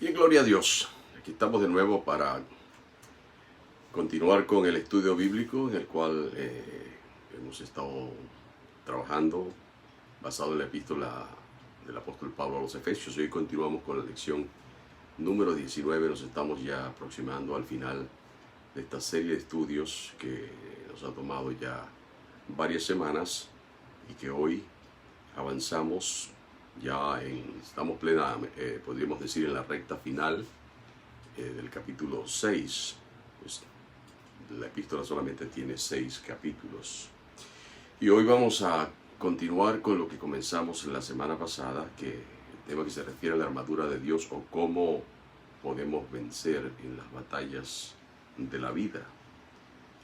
Bien, gloria a Dios. Aquí estamos de nuevo para continuar con el estudio bíblico en el cual hemos estado trabajando basado en la epístola del apóstol Pablo a los Efesios. Hoy continuamos con la lección número 19. Nos estamos ya aproximando al final de esta serie de estudios que nos ha tomado ya varias semanas y que hoy avanzamos ya estamos podríamos decir en la recta final del capítulo 6. Pues, la epístola solamente tiene 6 capítulos. Y hoy vamos a continuar con lo que comenzamos en la semana pasada, que el tema que se refiere a la armadura de Dios o cómo podemos vencer en las batallas de la vida.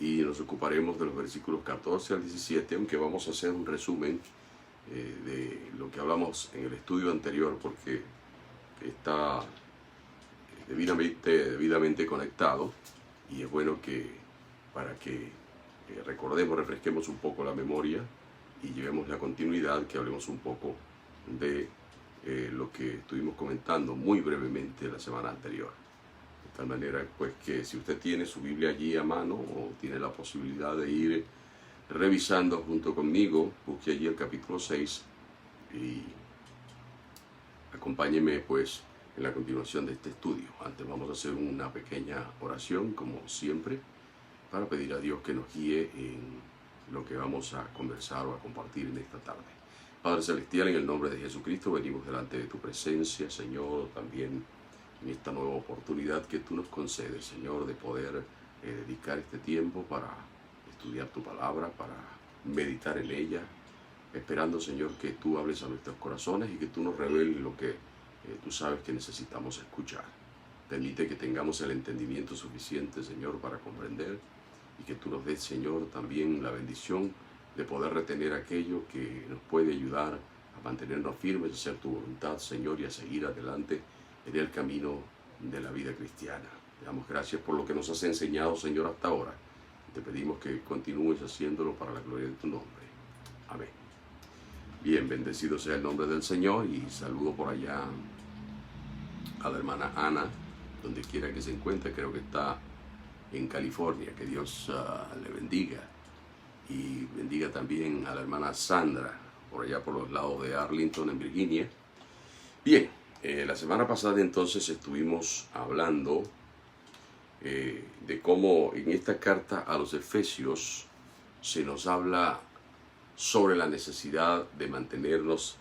Y nos ocuparemos de los versículos 14 al 17, aunque vamos a hacer un resumen de lo que hablamos en el estudio anterior, porque está debidamente conectado, y es bueno que para que refresquemos un poco la memoria y llevemos la continuidad, que hablemos un poco de lo que estuvimos comentando muy brevemente la semana anterior. De tal manera pues que si usted tiene su Biblia allí a mano o tiene la posibilidad de ir revisando junto conmigo, busque allí el capítulo 6 y acompáñeme pues en la continuación de este estudio. Antes vamos a hacer una pequeña oración, como siempre, para pedir a Dios que nos guíe en lo que vamos a conversar o a compartir en esta tarde. Padre Celestial, en el nombre de Jesucristo, venimos delante de tu presencia, Señor, también en esta nueva oportunidad que tú nos concedes, Señor, de poder dedicar este tiempo para estudiar tu palabra, para meditar en ella, esperando, Señor, que tú hables a nuestros corazones y que tú nos reveles lo que tú sabes que necesitamos escuchar. Permite que tengamos el entendimiento suficiente, Señor, para comprender, y que tú nos des, Señor, también la bendición de poder retener aquello que nos puede ayudar a mantenernos firmes, a hacer tu voluntad, Señor, y a seguir adelante en el camino de la vida cristiana. Te damos gracias por lo que nos has enseñado, Señor, hasta ahora. Te pedimos que continúes haciéndolo para la gloria de tu nombre. Amén. Bien, bendecido sea el nombre del Señor, y saludo por allá a la hermana Ana, donde quiera que se encuentre. Creo que está en California. Que Dios le bendiga, y bendiga también a la hermana Sandra, por allá por los lados de Arlington, en Virginia. Bien, la semana pasada entonces estuvimos hablando de cómo en esta carta a los Efesios se nos habla sobre la necesidad de mantenernos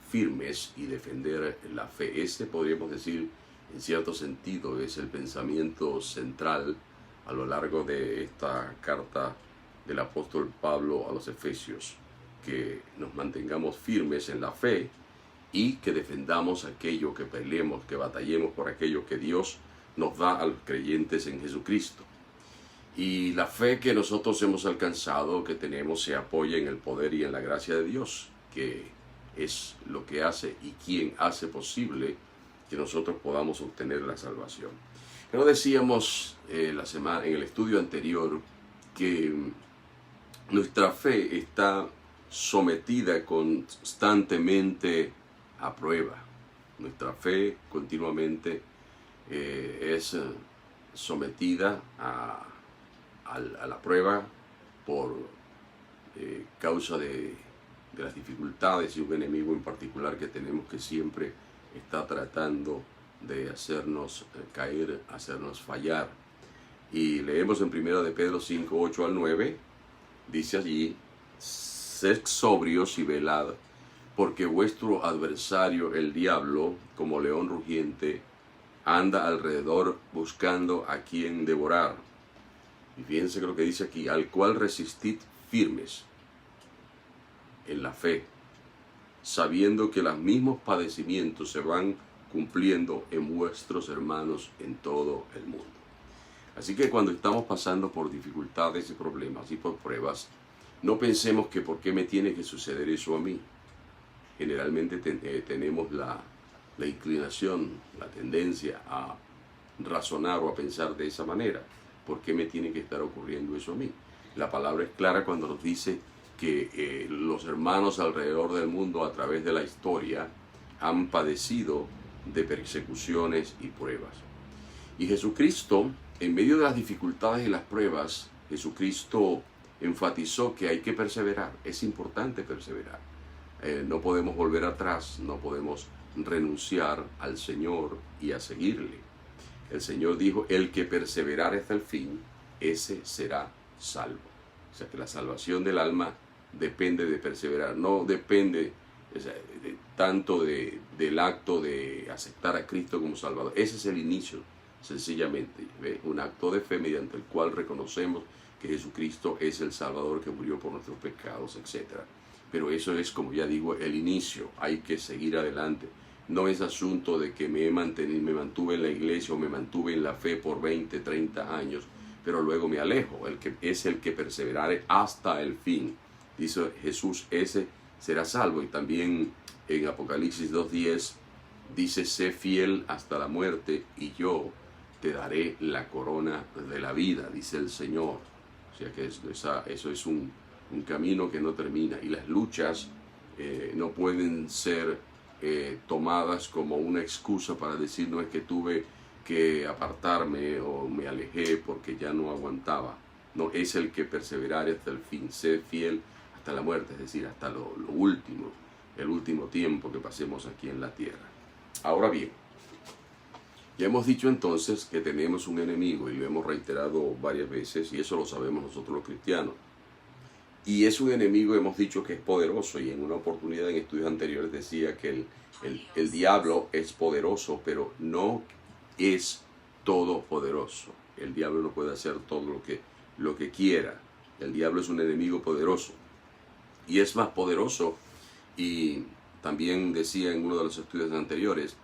firmes y defender la fe. Este, podríamos decir, en cierto sentido, es el pensamiento central a lo largo de esta carta del apóstol Pablo a los Efesios, que nos mantengamos firmes en la fe y que defendamos aquello, que peleemos, que batallemos por aquello que Dios nos da a los creyentes en Jesucristo. Y la fe que nosotros hemos alcanzado, que tenemos, se apoya en el poder y en la gracia de Dios, que es lo que hace y quien hace posible que nosotros podamos obtener la salvación. Pero decíamos en el estudio anterior que nuestra fe está sometida constantemente a prueba. Nuestra fe continuamente es sometida a la prueba por causa de las dificultades y un enemigo en particular que tenemos, que siempre está tratando de hacernos caer, hacernos fallar. Y leemos en 1 de Pedro 5, 8 al 9, dice allí: sed sobrios y velad, porque vuestro adversario el diablo, como león rugiente, anda alrededor buscando a quien devorar. Y fíjense lo que dice aquí: al cual resistid firmes en la fe, sabiendo que los mismos padecimientos se van cumpliendo en vuestros hermanos en todo el mundo. Así que cuando estamos pasando por dificultades y problemas y por pruebas, no pensemos que por qué me tiene que suceder eso a mí. Generalmente tenemos la inclinación, la tendencia a razonar o a pensar de esa manera. ¿Por qué me tiene que estar ocurriendo eso a mí? La palabra es clara cuando nos dice que los hermanos alrededor del mundo, a través de la historia, han padecido de persecuciones y pruebas. Y Jesucristo, en medio de las dificultades y las pruebas, Jesucristo enfatizó que hay que perseverar, es importante perseverar. No podemos volver atrás, no podemos renunciar al Señor y a seguirle. El Señor dijo, el que perseverare hasta el fin, ese será salvo. O sea que la salvación del alma depende de perseverar, no depende tanto del acto de aceptar a Cristo como Salvador. Ese es el inicio, sencillamente, ¿ve? Un acto de fe mediante el cual reconocemos que Jesucristo es el Salvador que murió por nuestros pecados, etc. Pero eso es, como ya digo, el inicio. Hay que seguir adelante. No es asunto de que me mantuve en la iglesia o me mantuve en la fe por 20, 30 años, pero luego me alejo. El que es el que perseverare hasta el fin. Dice Jesús, ese será salvo. Y también en Apocalipsis 2:10 dice, sé fiel hasta la muerte y yo te daré la corona de la vida, dice el Señor. O sea que eso es un camino que no termina. Y las luchas no pueden ser tomadas como una excusa para decir, no, es que tuve que apartarme o me alejé porque ya no aguantaba. No, es el que perseverare hasta el fin, ser fiel hasta la muerte, es decir, hasta lo último, el último tiempo que pasemos aquí en la tierra. Ahora bien, ya hemos dicho entonces que tenemos un enemigo y lo hemos reiterado varias veces, y eso lo sabemos nosotros los cristianos. Y es un enemigo, hemos dicho, que es poderoso, y en una oportunidad en estudios anteriores decía que el diablo es poderoso, pero no es todopoderoso. El diablo no puede hacer todo lo que quiera. El diablo es un enemigo poderoso. Y es más poderoso, y también decía en uno de los estudios anteriores,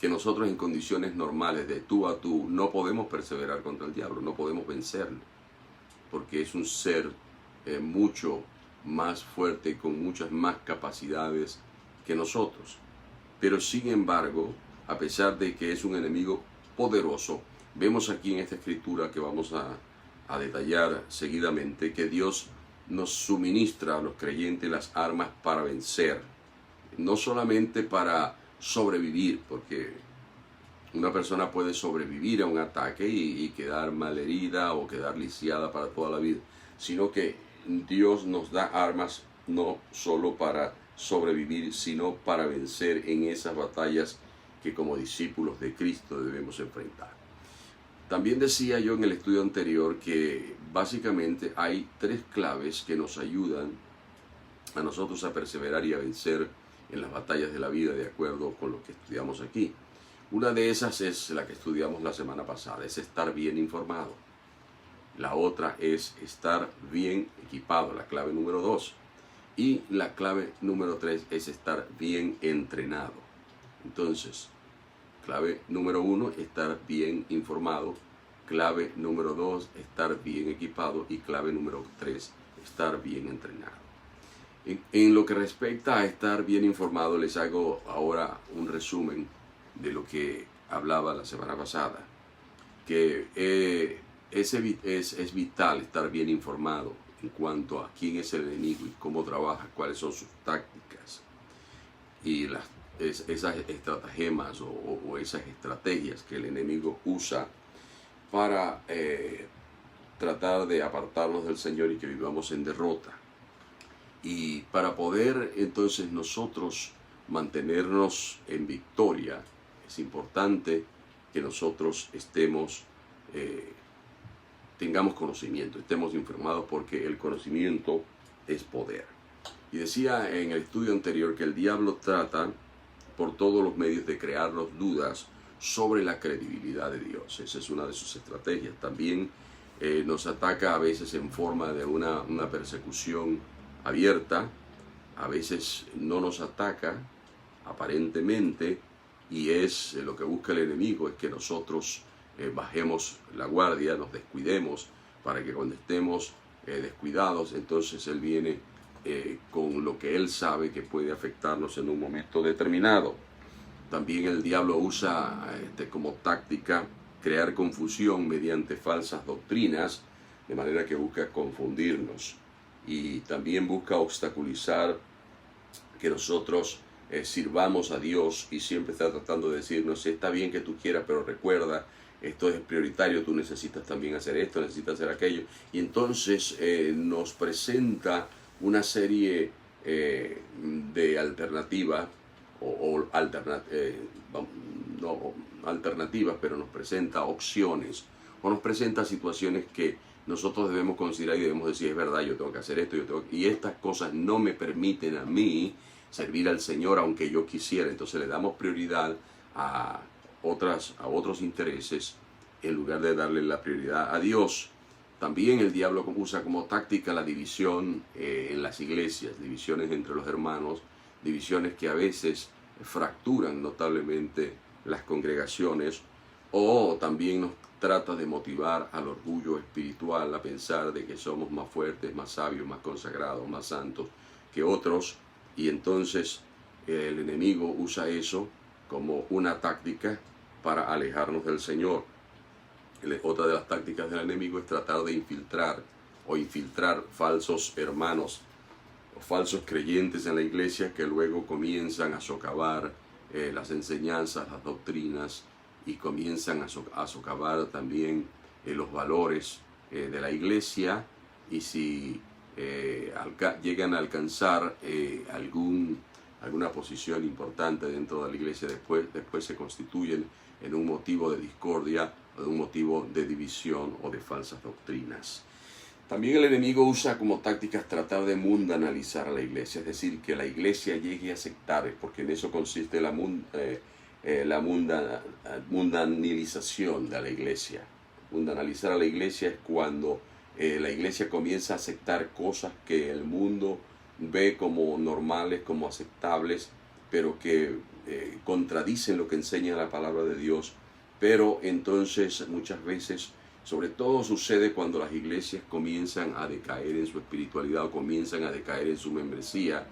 que nosotros en condiciones normales, de tú a tú, no podemos perseverar contra el diablo, no podemos vencerlo, porque es un ser mucho más fuerte, con muchas más capacidades que nosotros. Pero sin embargo, a pesar de que es un enemigo poderoso, vemos aquí en esta escritura que vamos a detallar seguidamente, que Dios nos suministra a los creyentes las armas para vencer, no solamente para sobrevivir, porque una persona puede sobrevivir a un ataque y quedar malherida o quedar lisiada para toda la vida, sino que Dios nos da armas no solo para sobrevivir, sino para vencer en esas batallas que como discípulos de Cristo debemos enfrentar. También decía yo en el estudio anterior que básicamente hay 3 claves que nos ayudan a nosotros a perseverar y a vencer en las batallas de la vida, de acuerdo con lo que estudiamos aquí. Una de esas es la que estudiamos la semana pasada, es estar bien informado. La otra es estar bien equipado, la clave número 2. Y la clave número 3 es estar bien entrenado. Entonces, clave número 1, estar bien informado. Clave número 2, estar bien equipado. Y clave número 3, estar bien entrenado. En lo que respecta a estar bien informado, les hago ahora un resumen de lo que hablaba la semana pasada. Que es vital estar bien informado en cuanto a quién es el enemigo y cómo trabaja, cuáles son sus tácticas y esas estratagemas o esas estrategias que el enemigo usa para tratar de apartarnos del Señor y que vivamos en derrota. Y para poder entonces nosotros mantenernos en victoria, es importante que nosotros tengamos conocimiento, estemos informados, porque el conocimiento es poder. Y decía en el estudio anterior que el diablo trata por todos los medios de crearnos dudas sobre la credibilidad de Dios. Esa es una de sus estrategias. También nos ataca a veces en forma de una persecución abierta, a veces no nos ataca aparentemente, y es lo que busca el enemigo, es que nosotros bajemos la guardia, nos descuidemos, para que cuando estemos descuidados, entonces él viene con lo que él sabe que puede afectarnos en un momento determinado. También el diablo usa como táctica crear confusión mediante falsas doctrinas, de manera que busca confundirnos, y también busca obstaculizar que nosotros sirvamos a Dios, y siempre está tratando de decirnos, está bien que tú quieras, pero recuerda, esto es prioritario, tú necesitas también hacer esto, necesitas hacer aquello. Y entonces nos presenta una serie de alternativas, no alternativas, pero nos presenta opciones, o nos presenta situaciones que nosotros debemos considerar y debemos decir, es verdad, yo tengo que hacer esto, y estas cosas no me permiten a mí servir al Señor aunque yo quisiera. Entonces le damos prioridad a otros intereses en lugar de darle la prioridad a Dios. También el diablo usa como táctica la división en las iglesias, divisiones entre los hermanos, divisiones que a veces fracturan notablemente las congregaciones, o también nos trata de motivar al orgullo espiritual, a pensar de que somos más fuertes, más sabios, más consagrados, más santos que otros, y entonces el enemigo usa eso como una táctica para alejarnos del Señor. Otra de las tácticas del enemigo es tratar de infiltrar falsos hermanos o falsos creyentes en la iglesia, que luego comienzan a socavar las enseñanzas, las doctrinas, y comienzan a socavar también los valores de la iglesia. Y si llegan a alcanzar alguna posición importante dentro de la iglesia, después se constituyen en un motivo de discordia, o de un motivo de división o de falsas doctrinas. También el enemigo usa como tácticas tratar de mundanalizar a la iglesia, es decir, que la iglesia llegue a sectar, porque en eso consiste la mundanalización de la iglesia. Mundanalizar a la iglesia es cuando la iglesia comienza a aceptar cosas que el mundo ve como normales, como aceptables, pero que contradicen lo que enseña la palabra de Dios. Pero entonces muchas veces, sobre todo sucede cuando las iglesias comienzan a decaer en su espiritualidad, o comienzan a decaer en su membresía.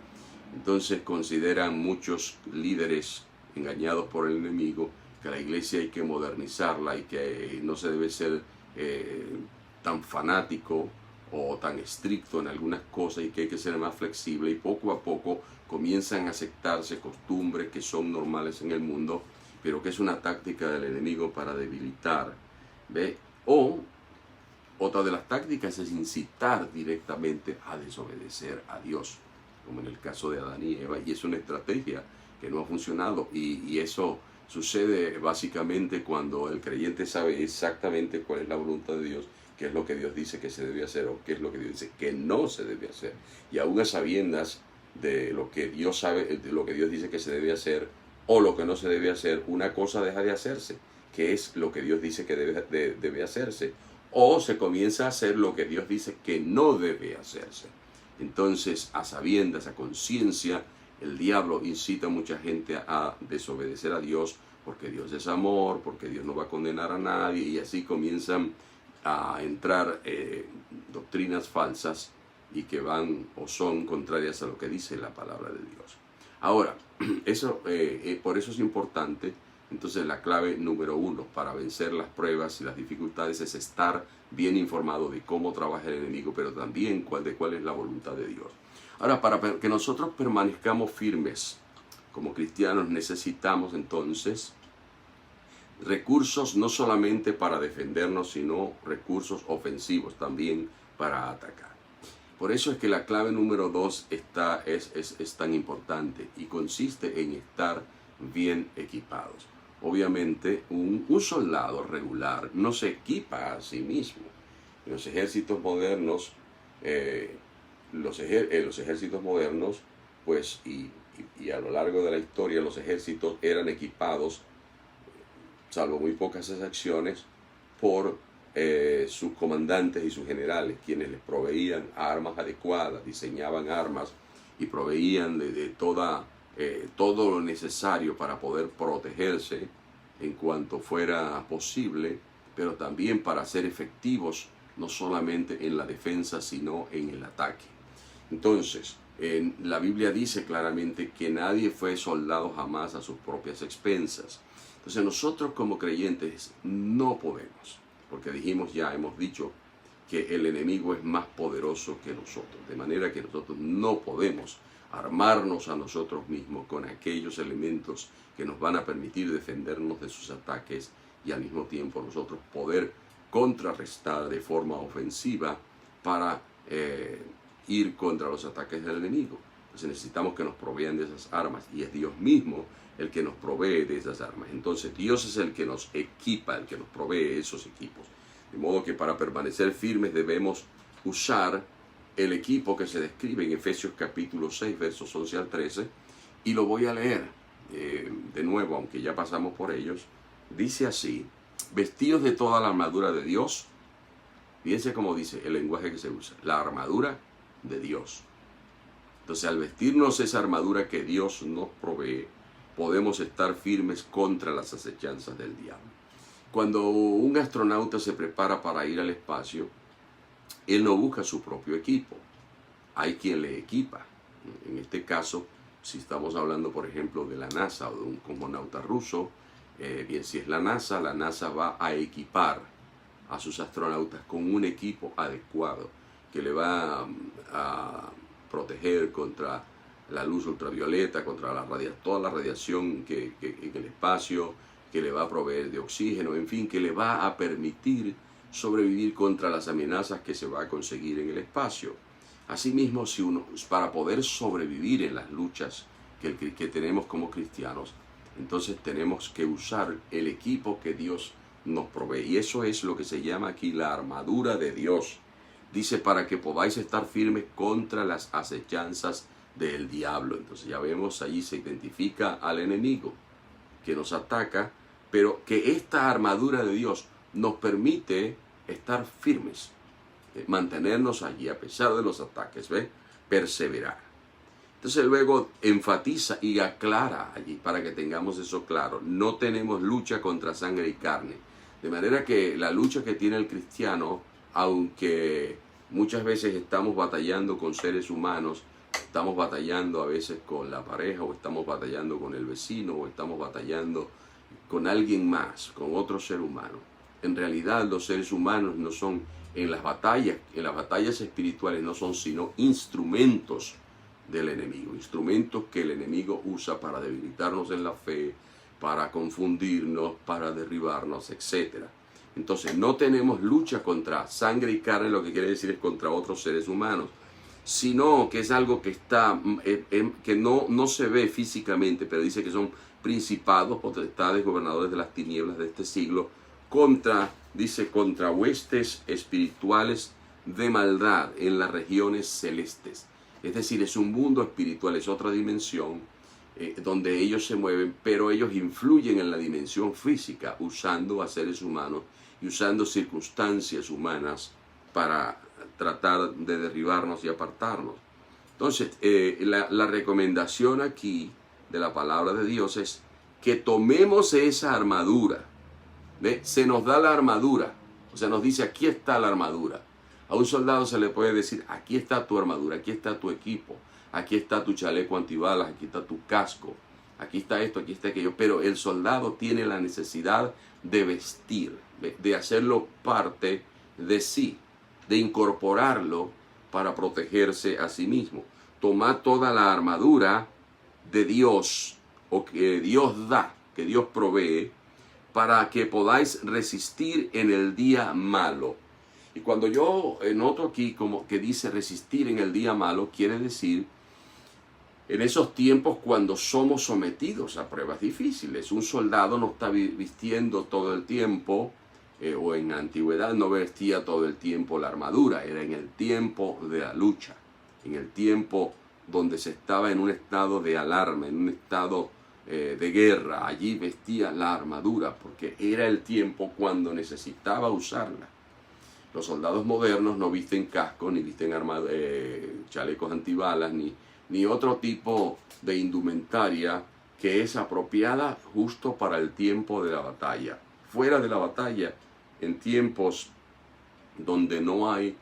Entonces consideran muchos líderes engañados por el enemigo que la iglesia hay que modernizarla, y que no se debe ser tan fanático o tan estricto en algunas cosas, y que hay que ser más flexible, y poco a poco comienzan a aceptarse costumbres que son normales en el mundo, pero que es una táctica del enemigo para debilitar. ¿Ve? O otra de las tácticas es incitar directamente a desobedecer a Dios, como en el caso de Adán y Eva, y es una estrategia que no ha funcionado, y eso sucede básicamente cuando el creyente sabe exactamente cuál es la voluntad de Dios, qué es lo que Dios dice que se debe hacer, o qué es lo que Dios dice que no se debe hacer. Y aún a sabiendas de lo que Dios sabe, de lo que Dios dice que se debe hacer o lo que no se debe hacer, una cosa deja de hacerse, que es lo que Dios dice que debe hacerse, o se comienza a hacer lo que Dios dice que no debe hacerse. Entonces, a sabiendas, a conciencia, el diablo incita a mucha gente a desobedecer a Dios, porque Dios es amor, porque Dios no va a condenar a nadie, y así comienzan a entrar doctrinas falsas, y que van o son contrarias a lo que dice la palabra de Dios. Ahora, por eso es importante. Entonces, la clave número 1 para vencer las pruebas y las dificultades es estar bien informado de cómo trabaja el enemigo, pero también de cuál es la voluntad de Dios. Ahora, para que nosotros permanezcamos firmes como cristianos, necesitamos entonces recursos no solamente para defendernos, sino recursos ofensivos también para atacar. Por eso es que la clave número 2 es tan importante, y consiste en estar bien equipados. Obviamente, un soldado regular no se equipa a sí mismo. En los ejércitos modernos, los ejércitos modernos, pues, y a lo largo de la historia, los ejércitos eran equipados, salvo muy pocas excepciones, por sus comandantes y sus generales, quienes les proveían armas adecuadas, diseñaban armas y proveían de todo lo necesario para poder protegerse en cuanto fuera posible, pero también para ser efectivos no solamente en la defensa, sino en el ataque. Entonces, la Biblia dice claramente que nadie fue soldado jamás a sus propias expensas. Entonces nosotros como creyentes no podemos, porque hemos dicho que el enemigo es más poderoso que nosotros, de manera que nosotros no podemos armarnos a nosotros mismos con aquellos elementos que nos van a permitir defendernos de sus ataques y al mismo tiempo nosotros poder contrarrestar de forma ofensiva para ir contra los ataques del enemigo. Entonces necesitamos que nos provean de esas armas y es Dios mismo el que nos provee de esas armas. Entonces Dios es el que nos equipa, el que nos provee esos equipos. De modo que para permanecer firmes debemos usar el equipo que se describe en Efesios capítulo 6, versos 11 al 13, y lo voy a leer de nuevo, aunque ya pasamos por ellos. Dice así: vestidos de toda la armadura de Dios. Fíjense cómo dice el lenguaje que se usa, la armadura de Dios. Entonces, al vestirnos esa armadura que Dios nos provee, podemos estar firmes contra las acechanzas del diablo. Cuando un astronauta se prepara para ir al espacio, él no busca su propio equipo, hay quien le equipa. En este caso, si estamos hablando, por ejemplo, de la NASA o de un cosmonauta ruso, bien, si es la NASA va a equipar a sus astronautas con un equipo adecuado que le va a proteger contra la luz ultravioleta, contra toda la radiación que en el espacio, que le va a proveer de oxígeno, en fin, que le va a permitir sobrevivir contra las amenazas que se va a conseguir en el espacio. Asimismo, para poder sobrevivir en las luchas que tenemos como cristianos, entonces tenemos que usar el equipo que Dios nos provee. Y eso es lo que se llama aquí la armadura de Dios. Dice, para que podáis estar firmes contra las acechanzas del diablo. Entonces ya vemos, allí se identifica al enemigo que nos ataca, pero que esta armadura de Dios nos permite estar firmes, mantenernos allí a pesar de los ataques, ¿ve? Perseverar. Entonces luego enfatiza y aclara allí para que tengamos eso claro. No tenemos lucha contra sangre y carne. De manera que la lucha que tiene el cristiano, aunque muchas veces estamos batallando con seres humanos, estamos batallando a veces con la pareja, o estamos batallando con el vecino, o estamos batallando con alguien más, con otro ser humano. En realidad los seres humanos no son, en las batallas espirituales no son sino instrumentos del enemigo, instrumentos que el enemigo usa para debilitarnos en la fe, para confundirnos, para derribarnos, etc. Entonces no tenemos lucha contra sangre y carne, lo que quiere decir es contra otros seres humanos, sino que es algo que que no se ve físicamente, pero dice que son principados, potestades, gobernadores de las tinieblas de este siglo, contra huestes espirituales de maldad en las regiones celestes. Es decir, es un mundo espiritual, es otra dimensión donde ellos se mueven, pero ellos influyen en la dimensión física, usando a seres humanos y usando circunstancias humanas para tratar de derribarnos y apartarnos. Entonces, la recomendación aquí de la palabra de Dios es que tomemos esa armadura. ¿Ve? Se nos da la armadura, o sea, nos dice, aquí está la armadura. A un soldado se le puede decir, aquí está tu armadura, aquí está tu equipo, aquí está tu chaleco antibalas, aquí está tu casco, aquí está esto, aquí está aquello. Pero el soldado tiene la necesidad de vestir, de hacerlo parte de sí, de incorporarlo para protegerse a sí mismo. Tomad toda la armadura de Dios, o que Dios da, que Dios provee, para que podáis resistir en el día malo. Y cuando yo noto aquí como que dice resistir en el día malo, quiere decir en esos tiempos cuando somos sometidos a pruebas difíciles. Un soldado no está vistiendo todo el tiempo, o en la antigüedad no vestía todo el tiempo la armadura, era en el tiempo de la lucha, en el tiempo donde se estaba en un estado de alarma, en un estado de guerra. Allí vestía la armadura porque era el tiempo cuando necesitaba usarla. Los soldados modernos no visten casco, ni visten chalecos antibalas, ni otro tipo de indumentaria que es apropiada justo para el tiempo de la batalla. Fuera de la batalla, en tiempos donde no hay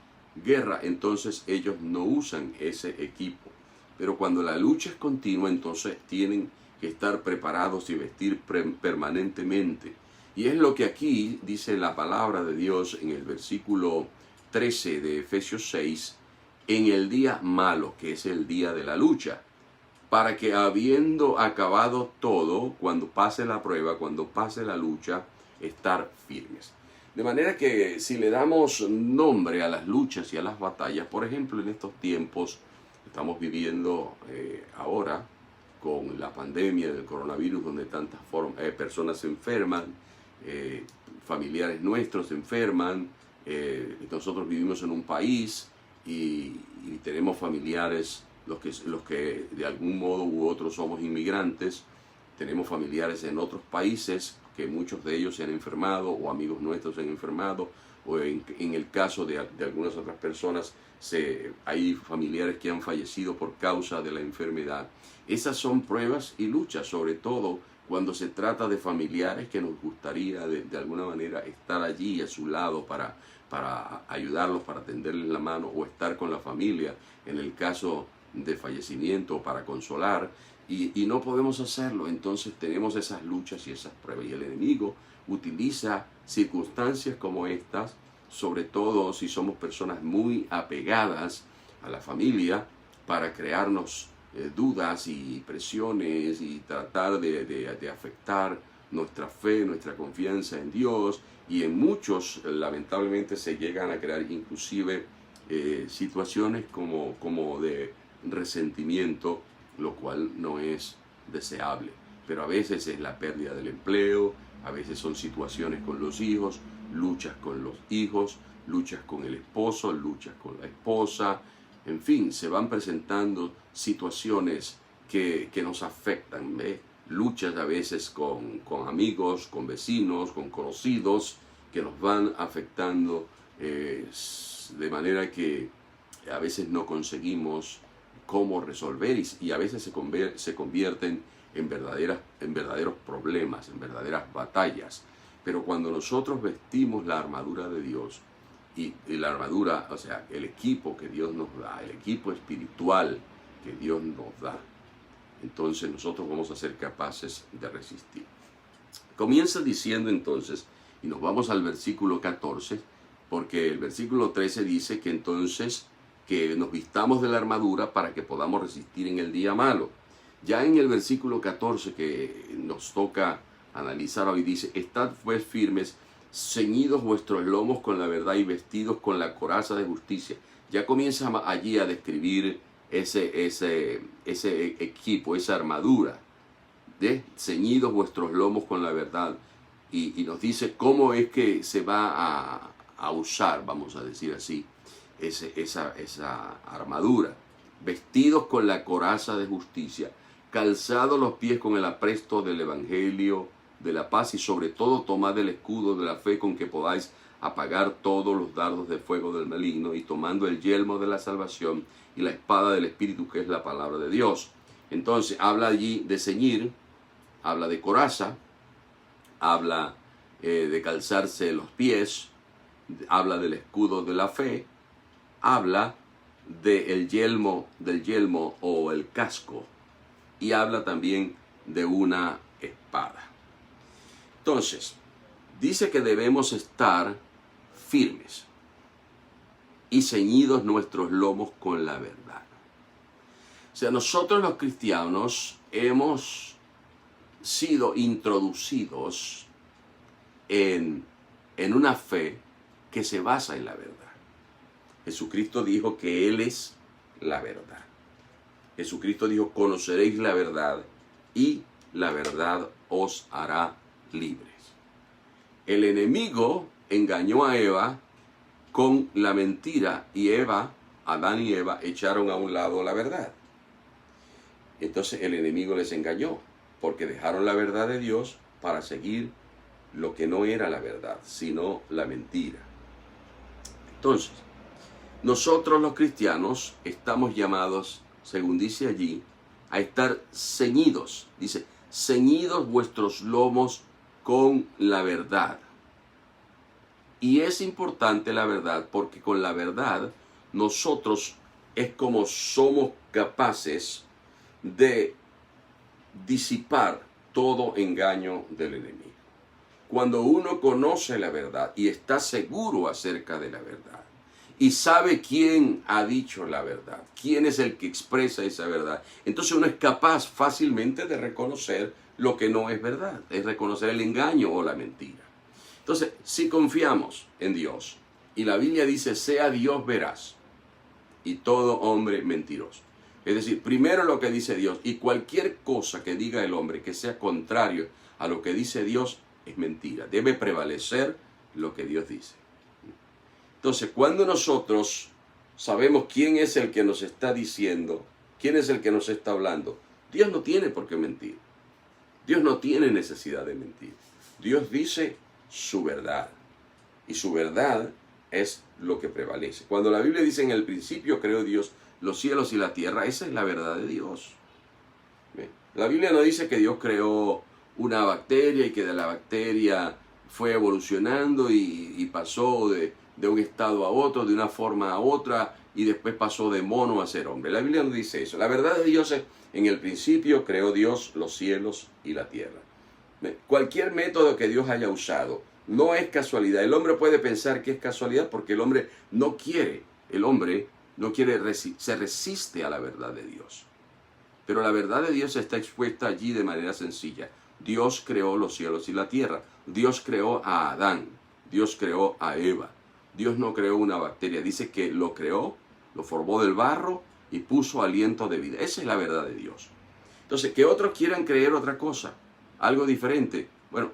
guerra, entonces ellos no usan ese equipo. Pero cuando la lucha es continua, entonces tienen que estar preparados y vestir permanentemente. Y es lo que aquí dice la palabra de Dios en el versículo 13 de Efesios 6, en el día malo, que es el día de la lucha. para que habiendo acabado todo, cuando pase la prueba, cuando pase la lucha, estar firmes. De manera que si le damos nombre a las luchas y a las batallas, por ejemplo, en estos tiempos estamos viviendo ahora con la pandemia del coronavirus, donde tantas personas se enferman, familiares nuestros se enferman, nosotros vivimos en un país y tenemos familiares, los que de algún modo u otro somos inmigrantes, tenemos familiares en otros países que muchos de ellos se han enfermado o amigos nuestros se han enfermado, o en el caso de algunas otras personas hay familiares que han fallecido por causa de la enfermedad. Esas son pruebas y luchas, sobre todo cuando se trata de familiares que nos gustaría de alguna manera estar allí a su lado para ayudarlos, para tenderles la mano, o estar con la familia en el caso de fallecimiento, para consolar, y no podemos hacerlo. Entonces tenemos esas luchas y esas pruebas, y el enemigo utiliza circunstancias como estas, sobre todo si somos personas muy apegadas a la familia, para crearnos dudas y presiones y tratar de afectar nuestra fe, nuestra confianza en Dios, y en muchos lamentablemente se llegan a crear inclusive situaciones como de resentimiento, lo cual no es deseable. Pero a veces es la pérdida del empleo, a veces son situaciones con los hijos, luchas con los hijos, luchas con el esposo, luchas con la esposa, en fin, se van presentando situaciones que nos afectan, luchas a veces con amigos, con vecinos, con conocidos, que nos van afectando de manera que a veces no conseguimos cómo resolver, y a veces se convierten en verdaderos problemas, en verdaderas batallas. Pero cuando nosotros vestimos la armadura de Dios, y la armadura, o sea, el equipo que Dios nos da, el equipo espiritual que Dios nos da, entonces nosotros vamos a ser capaces de resistir. Comienza diciendo entonces, y nos vamos al versículo 14, porque el versículo 13 dice que entonces que nos vistamos de la armadura para que podamos resistir en el día malo. Ya en el versículo 14 que nos toca analizar hoy dice: estad pues firmes, ceñidos vuestros lomos con la verdad y vestidos con la coraza de justicia. Ya comienza allí a describir ese equipo, esa armadura, de ceñidos vuestros lomos con la verdad, y nos dice cómo es que se va a usar, vamos a decir así, esa armadura. Vestidos con la coraza de justicia, calzados los pies con el apresto del evangelio de la paz, y sobre todo tomad el escudo de la fe, con que podáis apagar todos los dardos de fuego del maligno, y tomando el yelmo de la salvación y la espada del Espíritu, que es la palabra de Dios. Entonces habla allí de ceñir, habla de coraza, habla de calzarse los pies, habla del escudo de la fe, habla del yelmo o el casco, y habla también de una espada. Entonces, dice que debemos estar firmes y ceñidos nuestros lomos con la verdad. O sea, nosotros los cristianos hemos sido introducidos en una fe que se basa en la verdad. Jesucristo dijo que Él es la verdad. Jesucristo dijo: conoceréis la verdad y la verdad os hará libres. El enemigo engañó a Eva con la mentira, y Adán y Eva echaron a un lado la verdad. Entonces el enemigo les engañó, porque dejaron la verdad de Dios para seguir lo que no era la verdad, sino la mentira. Entonces, nosotros los cristianos estamos llamados, según dice allí, a estar ceñidos. Dice: ceñidos vuestros lomos con la verdad. Y es importante la verdad, porque con la verdad nosotros es como somos capaces de disipar todo engaño del enemigo. Cuando uno conoce la verdad y está seguro acerca de la verdad, y sabe quién ha dicho la verdad, quién es el que expresa esa verdad. Entonces uno es capaz fácilmente de reconocer lo que no es verdad, es reconocer el engaño o la mentira. Entonces, si confiamos en Dios, y la Biblia dice, sea Dios veraz y todo hombre mentiroso. Es decir, primero lo que dice Dios, y cualquier cosa que diga el hombre que sea contrario a lo que dice Dios es mentira. Debe prevalecer lo que Dios dice. Entonces, cuando nosotros sabemos quién es el que nos está diciendo, quién es el que nos está hablando, Dios no tiene por qué mentir. Dios no tiene necesidad de mentir. Dios dice su verdad. Y su verdad es lo que prevalece. Cuando la Biblia dice en el principio creó Dios los cielos y la tierra, esa es la verdad de Dios. ¿Bien? La Biblia no dice que Dios creó una bacteria y que de la bacteria fue evolucionando y pasó de un estado a otro, de una forma a otra, y después pasó de mono a ser hombre. La Biblia no dice eso. La verdad de Dios es, en el principio creó Dios los cielos y la tierra. Cualquier método que Dios haya usado no es casualidad. El hombre puede pensar que es casualidad porque el hombre no quiere, se resiste a la verdad de Dios. Pero la verdad de Dios está expuesta allí de manera sencilla. Dios creó los cielos y la tierra. Dios creó a Adán. Dios creó a Eva. Dios no creó una bacteria. Dice que lo creó, lo formó del barro y puso aliento de vida. Esa es la verdad de Dios. Entonces, que otros quieran creer otra cosa, algo diferente. Bueno,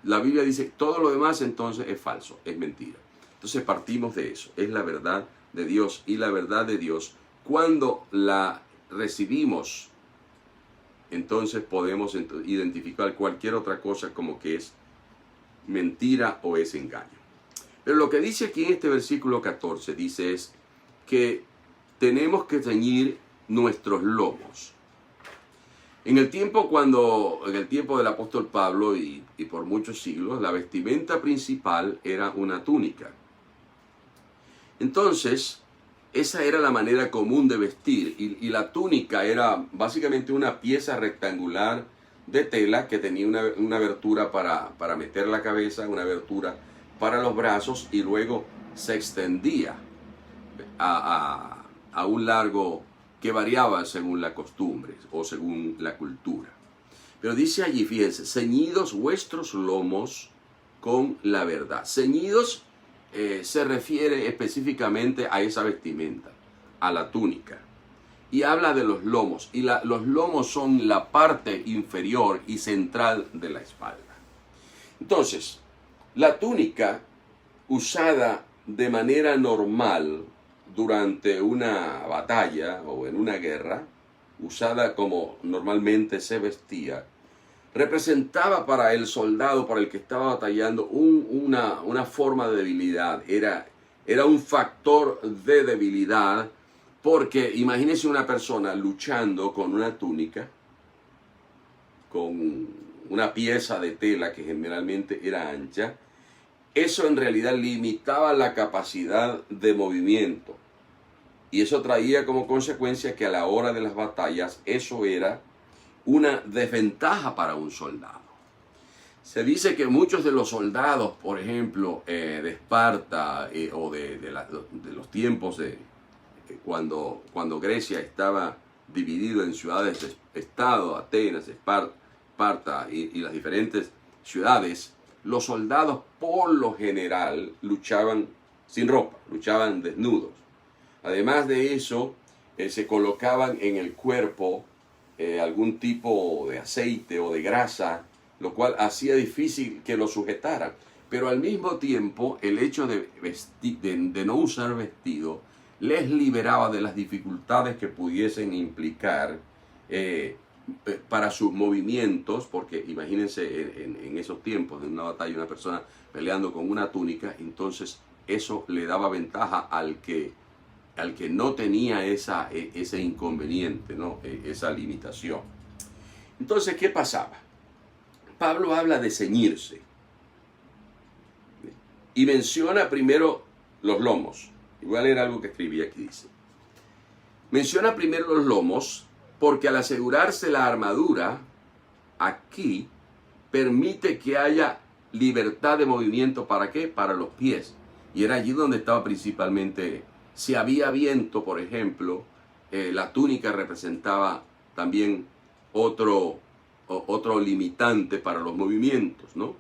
la Biblia dice todo lo demás entonces es falso, es mentira. Entonces partimos de eso. Es la verdad de Dios, y la verdad de Dios, cuando la recibimos, entonces podemos identificar cualquier otra cosa como que es mentira o es engaño. Pero lo que dice aquí en este versículo 14 dice es que tenemos que ceñir nuestros lomos. En el tiempo del apóstol Pablo y por muchos siglos, la vestimenta principal era una túnica. Entonces, esa era la manera común de vestir, y la túnica era básicamente una pieza rectangular de tela que tenía una abertura para meter la cabeza, una abertura para los brazos, y luego se extendía a un largo que variaba según la costumbre o según la cultura. Pero dice allí, fíjense, ceñidos vuestros lomos con la verdad. Ceñidos se refiere específicamente a esa vestimenta, a la túnica. Y habla de los lomos. Y los lomos son la parte inferior y central de la espalda. Entonces, la túnica usada de manera normal durante una batalla o en una guerra, usada como normalmente se vestía, representaba para el soldado, para el que estaba batallando, una forma de debilidad. Era un factor de debilidad, porque imagínense una persona luchando con una túnica, con una pieza de tela que generalmente era ancha. Eso en realidad limitaba la capacidad de movimiento. Y eso traía como consecuencia que a la hora de las batallas eso era una desventaja para un soldado. Se dice que muchos de los soldados, por ejemplo, de Esparta o de los tiempos de cuando Grecia estaba dividido en ciudades de estado, Atenas, Esparta y las diferentes ciudades, los soldados por lo general luchaban sin ropa, luchaban desnudos. Además de eso, se colocaban en el cuerpo algún tipo de aceite o de grasa, lo cual hacía difícil que lo sujetaran. Pero al mismo tiempo, el hecho de no usar vestido les liberaba de las dificultades que pudiesen implicar para sus movimientos, porque imagínense en esos tiempos de una batalla, una persona peleando con una túnica, entonces eso le daba ventaja al que no tenía ese inconveniente, ¿no? Esa limitación. Entonces, ¿qué pasaba? Pablo habla de ceñirse y menciona primero los lomos. Igual era algo que escribí aquí, dice. Menciona primero los lomos porque al asegurarse la armadura, aquí permite que haya libertad de movimiento. ¿Para qué? Para los pies. Y era allí donde estaba principalmente, si había viento, por ejemplo, la túnica representaba también otro limitante para los movimientos, ¿no?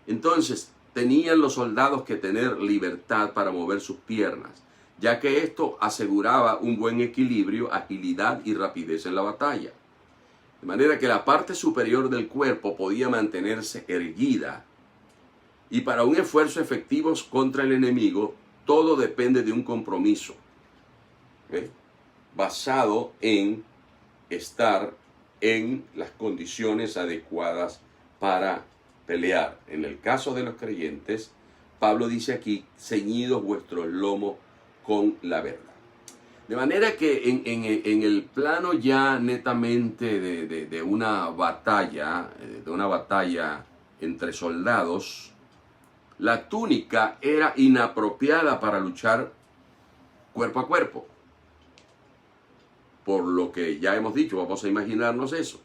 Entonces, tenían los soldados que tener libertad para mover sus piernas, ya que esto aseguraba un buen equilibrio, agilidad y rapidez en la batalla. De manera que la parte superior del cuerpo podía mantenerse erguida. Y para un esfuerzo efectivo contra el enemigo, todo depende de un compromiso, basado en estar en las condiciones adecuadas para pelear. En el caso de los creyentes, Pablo dice aquí, ceñidos vuestros lomos con la verdad. De manera que en el plano ya netamente de una batalla entre soldados, la túnica era inapropiada para luchar cuerpo a cuerpo. Por lo que ya hemos dicho, vamos a imaginarnos eso.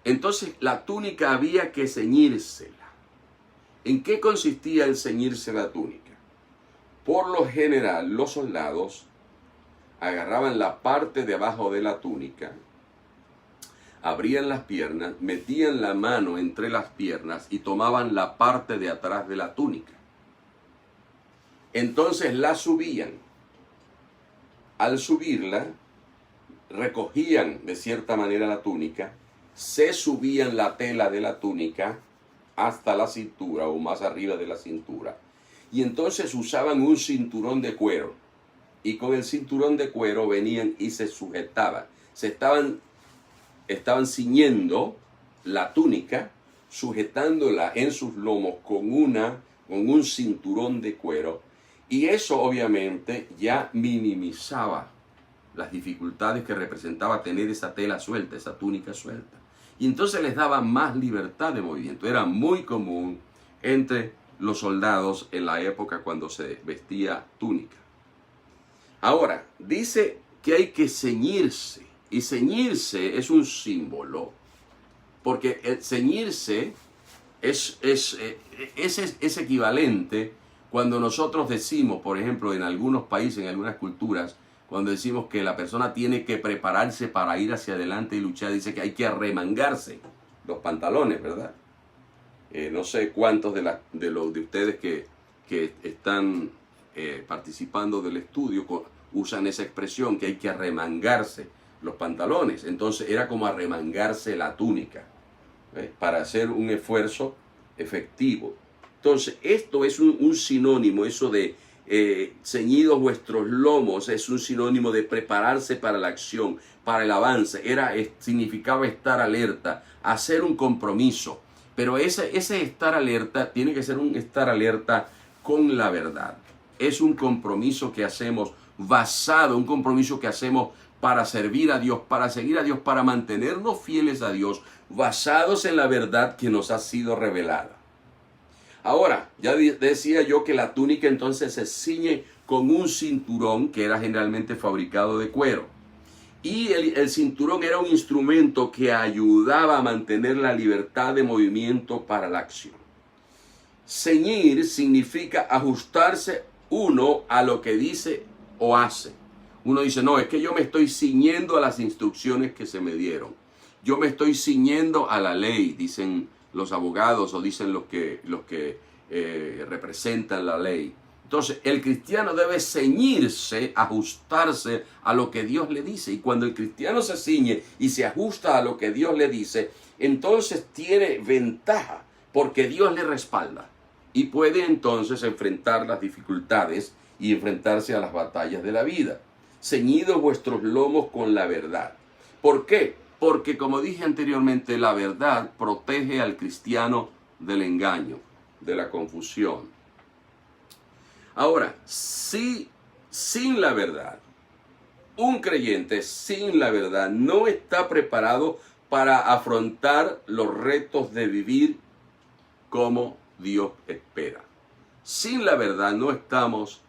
Entonces la túnica había que ceñírsela. ¿En qué consistía el ceñirse la túnica? Por lo general, los soldados agarraban la parte de abajo de la túnica, abrían las piernas, metían la mano entre las piernas y tomaban la parte de atrás de la túnica. Entonces la subían. Al subirla, recogían de cierta manera la túnica, se subían la tela de la túnica hasta la cintura o más arriba de la cintura. Y entonces usaban un cinturón de cuero. Y con el cinturón de cuero venían y se sujetaban. Estaban ciñendo la túnica, sujetándola en sus lomos con un cinturón de cuero. Y eso obviamente ya minimizaba las dificultades que representaba tener esa tela suelta, esa túnica suelta. Y entonces les daba más libertad de movimiento. Era muy común entre los soldados en la época cuando se vestía túnica. Ahora, dice que hay que ceñirse. Y ceñirse es un símbolo, porque el ceñirse es equivalente cuando nosotros decimos, por ejemplo, en algunos países, en algunas culturas, cuando decimos que la persona tiene que prepararse para ir hacia adelante y luchar, dice que hay que arremangarse los pantalones, ¿verdad? No sé cuántos de ustedes que están participando del estudio usan esa expresión, que hay que arremangarse los pantalones. Entonces era como arremangarse la túnica, para hacer un esfuerzo efectivo. Entonces esto es un sinónimo, eso de ceñidos vuestros lomos, es un sinónimo de prepararse para la acción, para el avance. Significaba estar alerta, hacer un compromiso. Pero ese estar alerta tiene que ser un estar alerta con la verdad. Es un compromiso que hacemos un compromiso que hacemos para servir a Dios, para seguir a Dios, para mantenernos fieles a Dios, basados en la verdad que nos ha sido revelada. Ahora, ya decía yo que la túnica entonces se ciñe con un cinturón que era generalmente fabricado de cuero. Y el cinturón era un instrumento que ayudaba a mantener la libertad de movimiento para la acción. Ceñir significa ajustarse uno a lo que dice o hace. Uno dice, no, es que yo me estoy ciñendo a las instrucciones que se me dieron. Yo me estoy ciñendo a la ley, dicen los abogados o dicen los que representan la ley. Entonces, el cristiano debe ceñirse, ajustarse a lo que Dios le dice. Y cuando el cristiano se ciñe y se ajusta a lo que Dios le dice, entonces tiene ventaja porque Dios le respalda. Y puede entonces enfrentar las dificultades y enfrentarse a las batallas de la vida. Ceñidos vuestros lomos con la verdad. ¿Por qué? Porque, como dije anteriormente, la verdad protege al cristiano del engaño, de la confusión. Ahora, si sin la verdad, un creyente sin la verdad no está preparado para afrontar los retos de vivir como Dios espera. Sin la verdad no estamos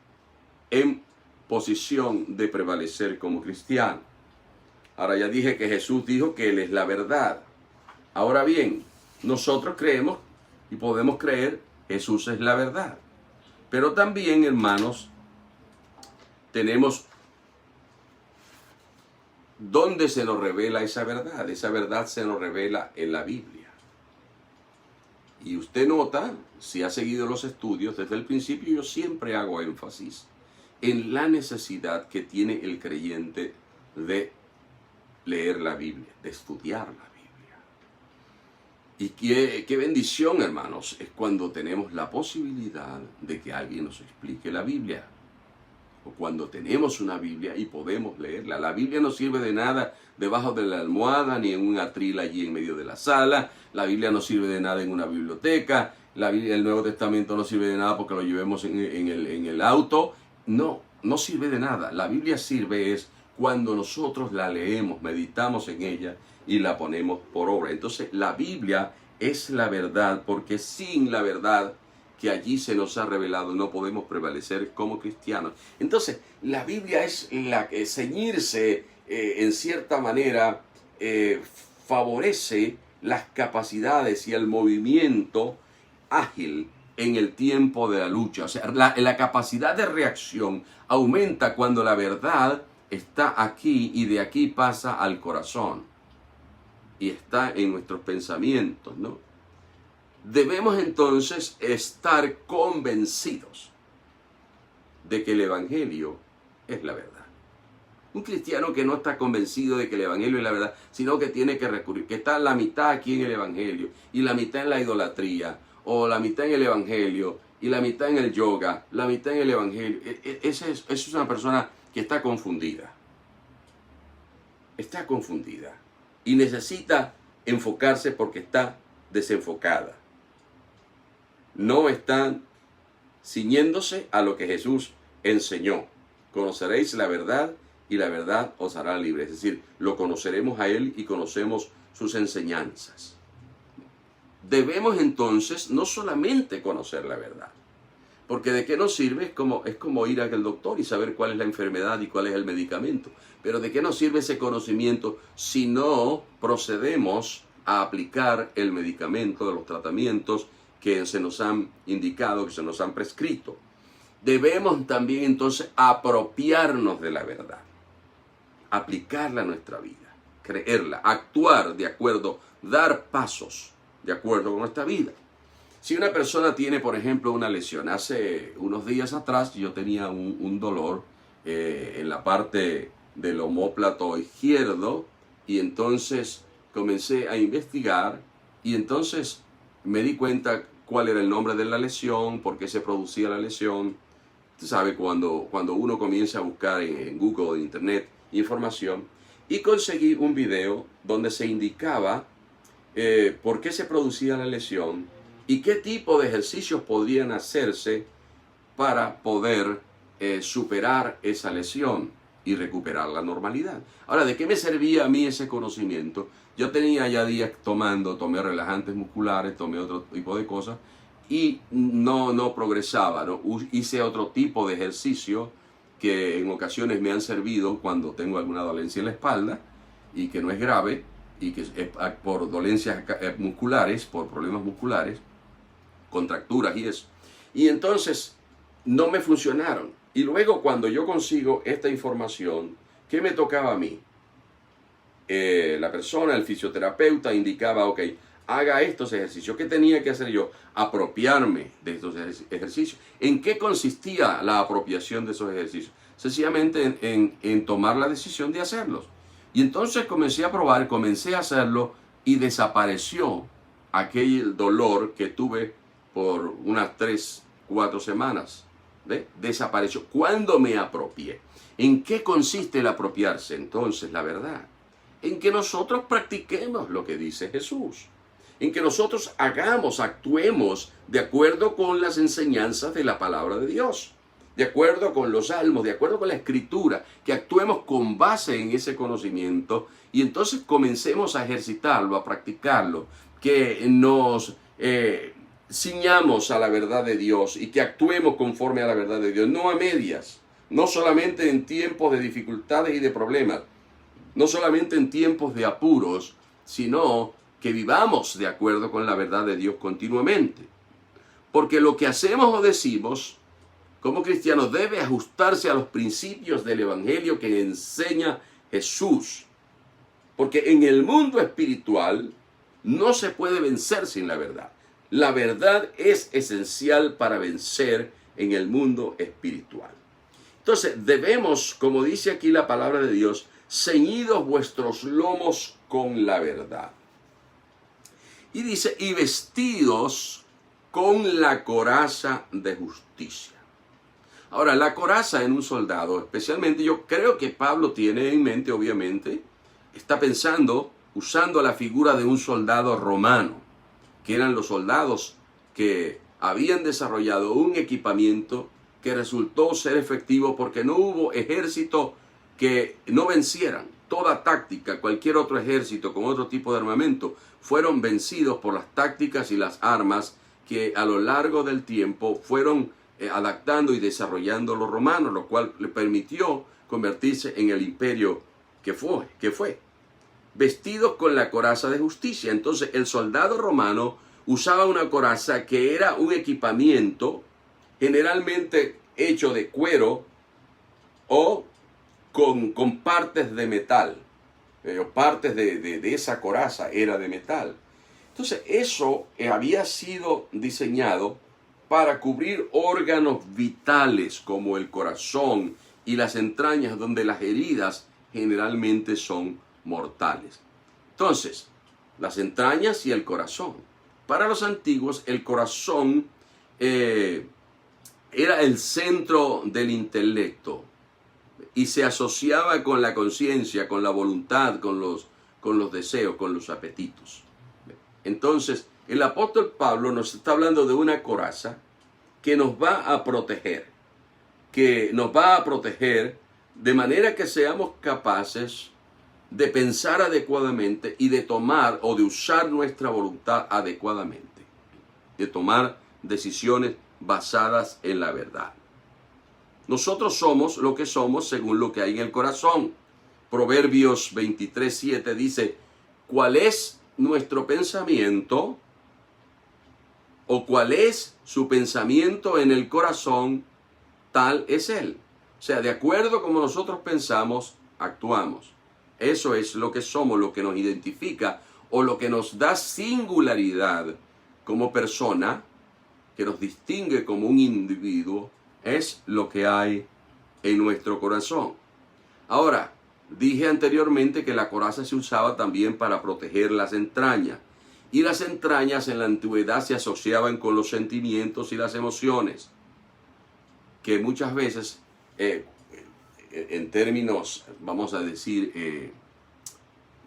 en posición de prevalecer como cristianos. Ahora ya dije que Jesús dijo que Él es la verdad. Ahora bien, nosotros creemos y podemos creer Jesús es la verdad. Pero también, hermanos, tenemos dónde se nos revela esa verdad. Esa verdad se nos revela en la Biblia. Y usted nota, si ha seguido los estudios, desde el principio yo siempre hago énfasis en la necesidad que tiene el creyente de leer la Biblia, de estudiar la Biblia. Y qué bendición, hermanos, es cuando tenemos la posibilidad de que alguien nos explique la Biblia. O cuando tenemos una Biblia y podemos leerla. La Biblia no sirve de nada debajo de la almohada, ni en un atril allí en medio de la sala. La Biblia no sirve de nada en una biblioteca. La Biblia, el Nuevo Testamento no sirve de nada porque lo llevemos en el auto. No, no sirve de nada. La Biblia sirve es cuando nosotros la leemos, meditamos en ella y la ponemos por obra. Entonces la Biblia es la verdad, porque sin la verdad que allí se nos ha revelado no podemos prevalecer como cristianos. Entonces la Biblia es la que ceñirse en cierta manera favorece las capacidades y el movimiento ágil en el tiempo de la lucha. O sea, la capacidad de reacción aumenta cuando la verdad está aquí y de aquí pasa al corazón y está en nuestros pensamientos, ¿no? Debemos entonces estar convencidos de que el Evangelio es la verdad. Un cristiano que no está convencido de que el Evangelio es la verdad, sino que tiene que recurrir, que está la mitad aquí en el Evangelio y la mitad en la idolatría, o la mitad en el Evangelio y la mitad en el yoga, la mitad en el Evangelio. Esa es una persona que está confundida. Está confundida y necesita enfocarse porque está desenfocada. No están ciñéndose a lo que Jesús enseñó. Conoceréis la verdad y la verdad os hará libres. Es decir, lo conoceremos a Él y conocemos sus enseñanzas. Debemos entonces no solamente conocer la verdad, porque de qué nos sirve, es como ir al doctor y saber cuál es la enfermedad y cuál es el medicamento. Pero de qué nos sirve ese conocimiento si no procedemos a aplicar el medicamento de los tratamientos que se nos han indicado, que se nos han prescrito. Debemos también entonces apropiarnos de la verdad, aplicarla a nuestra vida, creerla, actuar de acuerdo, dar pasos de acuerdo con nuestra vida. Si una persona tiene, por ejemplo, una lesión, hace unos días atrás yo tenía un dolor en la parte del omóplato izquierdo y entonces comencé a investigar y entonces me di cuenta cuál era el nombre de la lesión, por qué se producía la lesión. Usted sabe, cuando uno comienza a buscar en Google, en Internet, información, y conseguí un video donde se indicaba por qué se producía la lesión y qué tipo de ejercicios podrían hacerse para poder superar esa lesión y recuperar la normalidad. Ahora, ¿de qué me servía a mí ese conocimiento? Yo tenía ya días tomé relajantes musculares, tomé otro tipo de cosas y no progresaba, ¿no? Hice otro tipo de ejercicio que en ocasiones me han servido cuando tengo alguna dolencia en la espalda y que no es grave y que es por dolencias musculares, por problemas musculares, contracturas y eso. Y entonces no me funcionaron. Y luego cuando yo consigo esta información, ¿qué me tocaba a mí? La persona, el fisioterapeuta, indicaba, ok, haga estos ejercicios. ¿Qué tenía que hacer yo? Apropiarme de estos ejercicios. ¿En qué consistía la apropiación de esos ejercicios? Sencillamente en tomar la decisión de hacerlos. Y entonces comencé a probar, comencé a hacerlo y desapareció aquel dolor que tuve por unas 3-4 semanas. ¿Ve? Desapareció. ¿Cuándo me apropié? ¿En qué consiste el apropiarse entonces la verdad? En que nosotros practiquemos lo que dice Jesús. En que nosotros actuemos de acuerdo con las enseñanzas de la palabra de Dios. De acuerdo con los salmos, de acuerdo con la escritura. Que actuemos con base en ese conocimiento y entonces comencemos a ejercitarlo, a practicarlo. Que nos ciñamos a la verdad de Dios y que actuemos conforme a la verdad de Dios. No a medias. No solamente en tiempos de dificultades y de problemas. No solamente en tiempos de apuros, sino que vivamos de acuerdo con la verdad de Dios continuamente. Porque lo que hacemos o decimos como cristiano debe ajustarse a los principios del evangelio que enseña Jesús. Porque en el mundo espiritual no se puede vencer sin la verdad. La verdad es esencial para vencer en el mundo espiritual. Entonces debemos, como dice aquí la palabra de Dios, ceñidos vuestros lomos con la verdad. Y dice, y vestidos con la coraza de justicia. Ahora, la coraza en un soldado, especialmente, yo creo que Pablo tiene en mente, obviamente, está pensando, usando la figura de un soldado romano, que eran los soldados que habían desarrollado un equipamiento que resultó ser efectivo porque no hubo ejército que no vencieran. Toda táctica, cualquier otro ejército con otro tipo de armamento, fueron vencidos por las tácticas y las armas que a lo largo del tiempo fueron adaptando y desarrollando los romanos, lo cual le permitió convertirse en el imperio que fue. Vestidos con la coraza de justicia. Entonces el soldado romano usaba una coraza que era un equipamiento generalmente hecho de cuero o con partes de metal, partes de esa coraza era de metal. Entonces eso había sido diseñado para cubrir órganos vitales como el corazón y las entrañas, donde las heridas generalmente son mortales. Entonces, las entrañas y el corazón. Para los antiguos, el corazón era el centro del intelecto y se asociaba con la conciencia, con la voluntad, con los deseos, con los apetitos. Entonces, el apóstol Pablo nos está hablando de una coraza que nos va a proteger, de manera que seamos capaces de pensar adecuadamente y de tomar o de usar nuestra voluntad adecuadamente, de tomar decisiones basadas en la verdad. Nosotros somos lo que somos según lo que hay en el corazón. Proverbios 23:7 dice, ¿cuál es nuestro pensamiento? ¿O cuál es su pensamiento en el corazón? Tal es él. O sea, de acuerdo como nosotros pensamos, actuamos. Eso es lo que somos, lo que nos identifica o lo que nos da singularidad como persona, que nos distingue como un individuo, es lo que hay en nuestro corazón. Ahora, dije anteriormente que la coraza se usaba también para proteger las entrañas. Y las entrañas en la antigüedad se asociaban con los sentimientos y las emociones, que muchas veces, en términos, vamos a decir,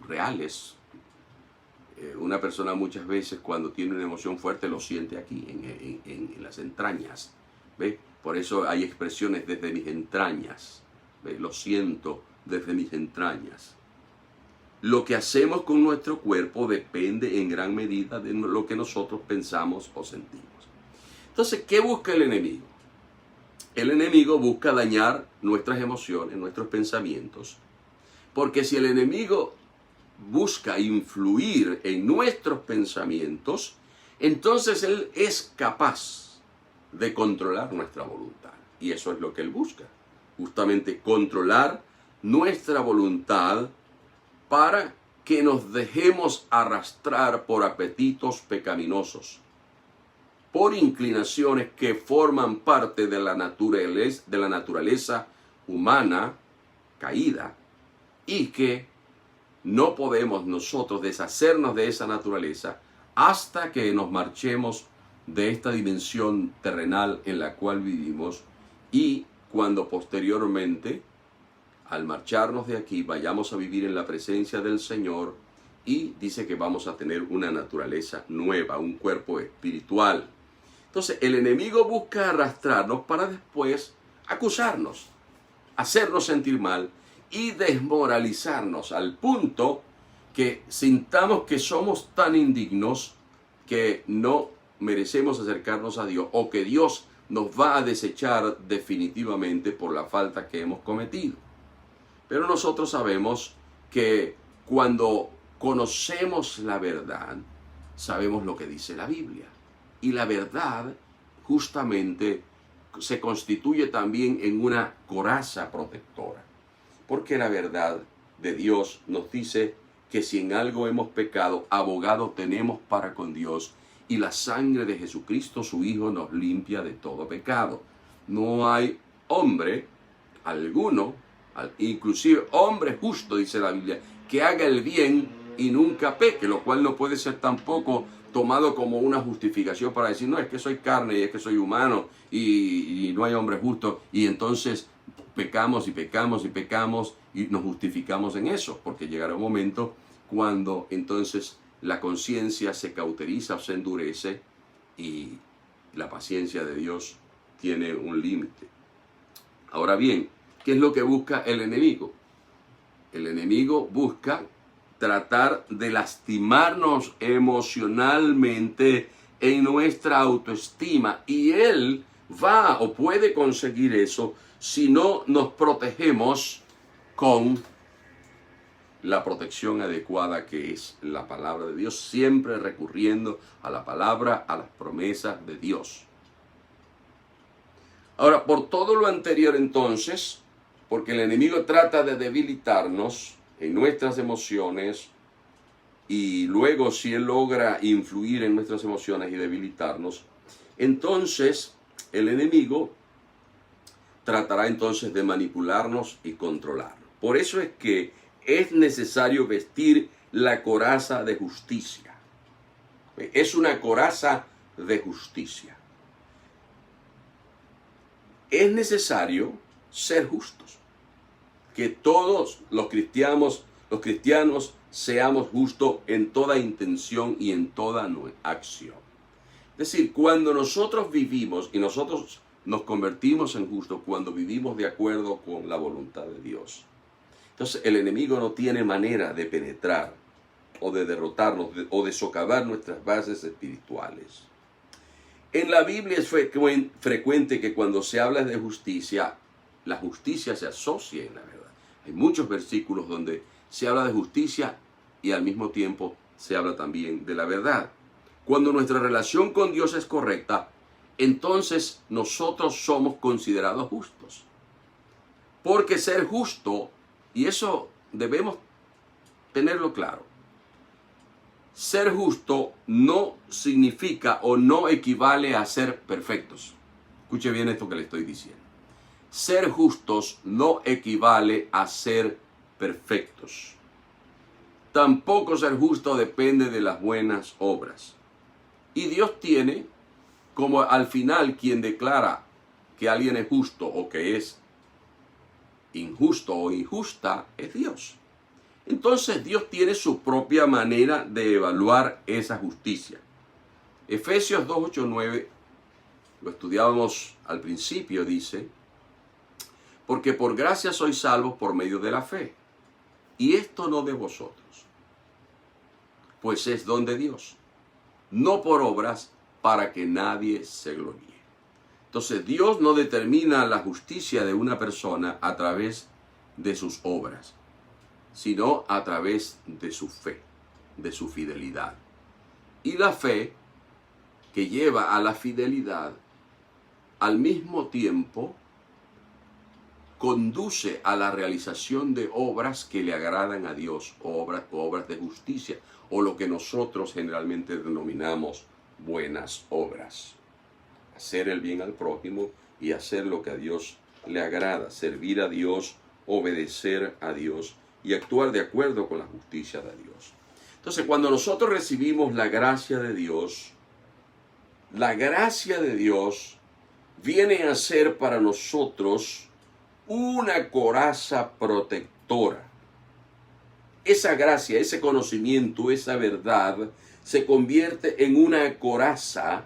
reales, una persona muchas veces cuando tiene una emoción fuerte lo siente aquí, en las entrañas. ¿Ve? Por eso hay expresiones desde mis entrañas. ¿Ve? Lo siento desde mis entrañas. Lo que hacemos con nuestro cuerpo depende en gran medida de lo que nosotros pensamos o sentimos. Entonces, ¿qué busca el enemigo? El enemigo busca dañar nuestras emociones, nuestros pensamientos. Porque si el enemigo busca influir en nuestros pensamientos, entonces él es capaz de controlar nuestra voluntad. Y eso es lo que él busca. Justamente controlar nuestra voluntad para que nos dejemos arrastrar por apetitos pecaminosos, por inclinaciones que forman parte de la naturaleza humana caída, y que no podemos nosotros deshacernos de esa naturaleza hasta que nos marchemos de esta dimensión terrenal en la cual vivimos, y cuando posteriormente, al marcharnos de aquí, vayamos a vivir en la presencia del Señor, y dice que vamos a tener una naturaleza nueva, un cuerpo espiritual. Entonces el enemigo busca arrastrarnos para después acusarnos, hacernos sentir mal y desmoralizarnos al punto que sintamos que somos tan indignos que no merecemos acercarnos a Dios, o que Dios nos va a desechar definitivamente por la falta que hemos cometido. Pero nosotros sabemos que cuando conocemos la verdad, sabemos lo que dice la Biblia. Y la verdad justamente se constituye también en una coraza protectora. Porque la verdad de Dios nos dice que si en algo hemos pecado, abogado tenemos para con Dios, y la sangre de Jesucristo, su Hijo, nos limpia de todo pecado. No hay hombre alguno, inclusive hombre justo, dice la Biblia, que haga el bien y nunca peque, lo cual no puede ser tampoco tomado como una justificación para decir, no, es que soy carne y es que soy humano y no hay hombre justo, y entonces pecamos y pecamos y pecamos y nos justificamos en eso, porque llegará un momento cuando entonces la conciencia se cauteriza o se endurece y la paciencia de Dios tiene un límite. Ahora bien, ¿qué es lo que busca el enemigo? El enemigo busca tratar de lastimarnos emocionalmente en nuestra autoestima, y él va o puede conseguir eso si no nos protegemos con la protección adecuada que es la palabra de Dios, siempre recurriendo a la palabra, a las promesas de Dios. Ahora, por todo lo anterior entonces, porque el enemigo trata de debilitarnos en nuestras emociones, y luego si él logra influir en nuestras emociones y debilitarnos, entonces el enemigo tratará entonces de manipularnos y controlarnos. Por eso es que es necesario vestir la coraza de justicia. Es una coraza de justicia. Es necesario ser justos. Que todos los cristianos seamos justos en toda intención y en toda acción. Es decir, cuando nosotros vivimos y nosotros nos convertimos en justos, cuando vivimos de acuerdo con la voluntad de Dios, entonces el enemigo no tiene manera de penetrar o de derrotarnos o de socavar nuestras bases espirituales. En la Biblia es frecuente que cuando se habla de justicia, la justicia se asocia en la verdad. Hay muchos versículos donde se habla de justicia y al mismo tiempo se habla también de la verdad. Cuando nuestra relación con Dios es correcta, entonces nosotros somos considerados justos. Porque ser justo, y eso debemos tenerlo claro, ser justo no significa o no equivale a ser perfectos. Escuche bien esto que le estoy diciendo. Ser justos no equivale a ser perfectos. Tampoco ser justo depende de las buenas obras. Y Dios tiene como al final quien declara que alguien es justo o que es injusto o injusta, es Dios. Entonces Dios tiene su propia manera de evaluar esa justicia. Efesios 2, 8, 9, lo estudiábamos al principio, dice: porque por gracia sois salvos por medio de la fe, y esto no de vosotros, pues es don de Dios, no por obras, para que nadie se gloríe. Entonces Dios no determina la justicia de una persona a través de sus obras, sino a través de su fe, de su fidelidad. Y la fe que lleva a la fidelidad, al mismo tiempo, conduce a la realización de obras que le agradan a Dios, obras de justicia, o lo que nosotros generalmente denominamos buenas obras. Hacer el bien al prójimo y hacer lo que a Dios le agrada, servir a Dios, obedecer a Dios y actuar de acuerdo con la justicia de Dios. Entonces, cuando nosotros recibimos la gracia de Dios viene a ser para nosotros una coraza protectora. Esa gracia, ese conocimiento, esa verdad se convierte en una coraza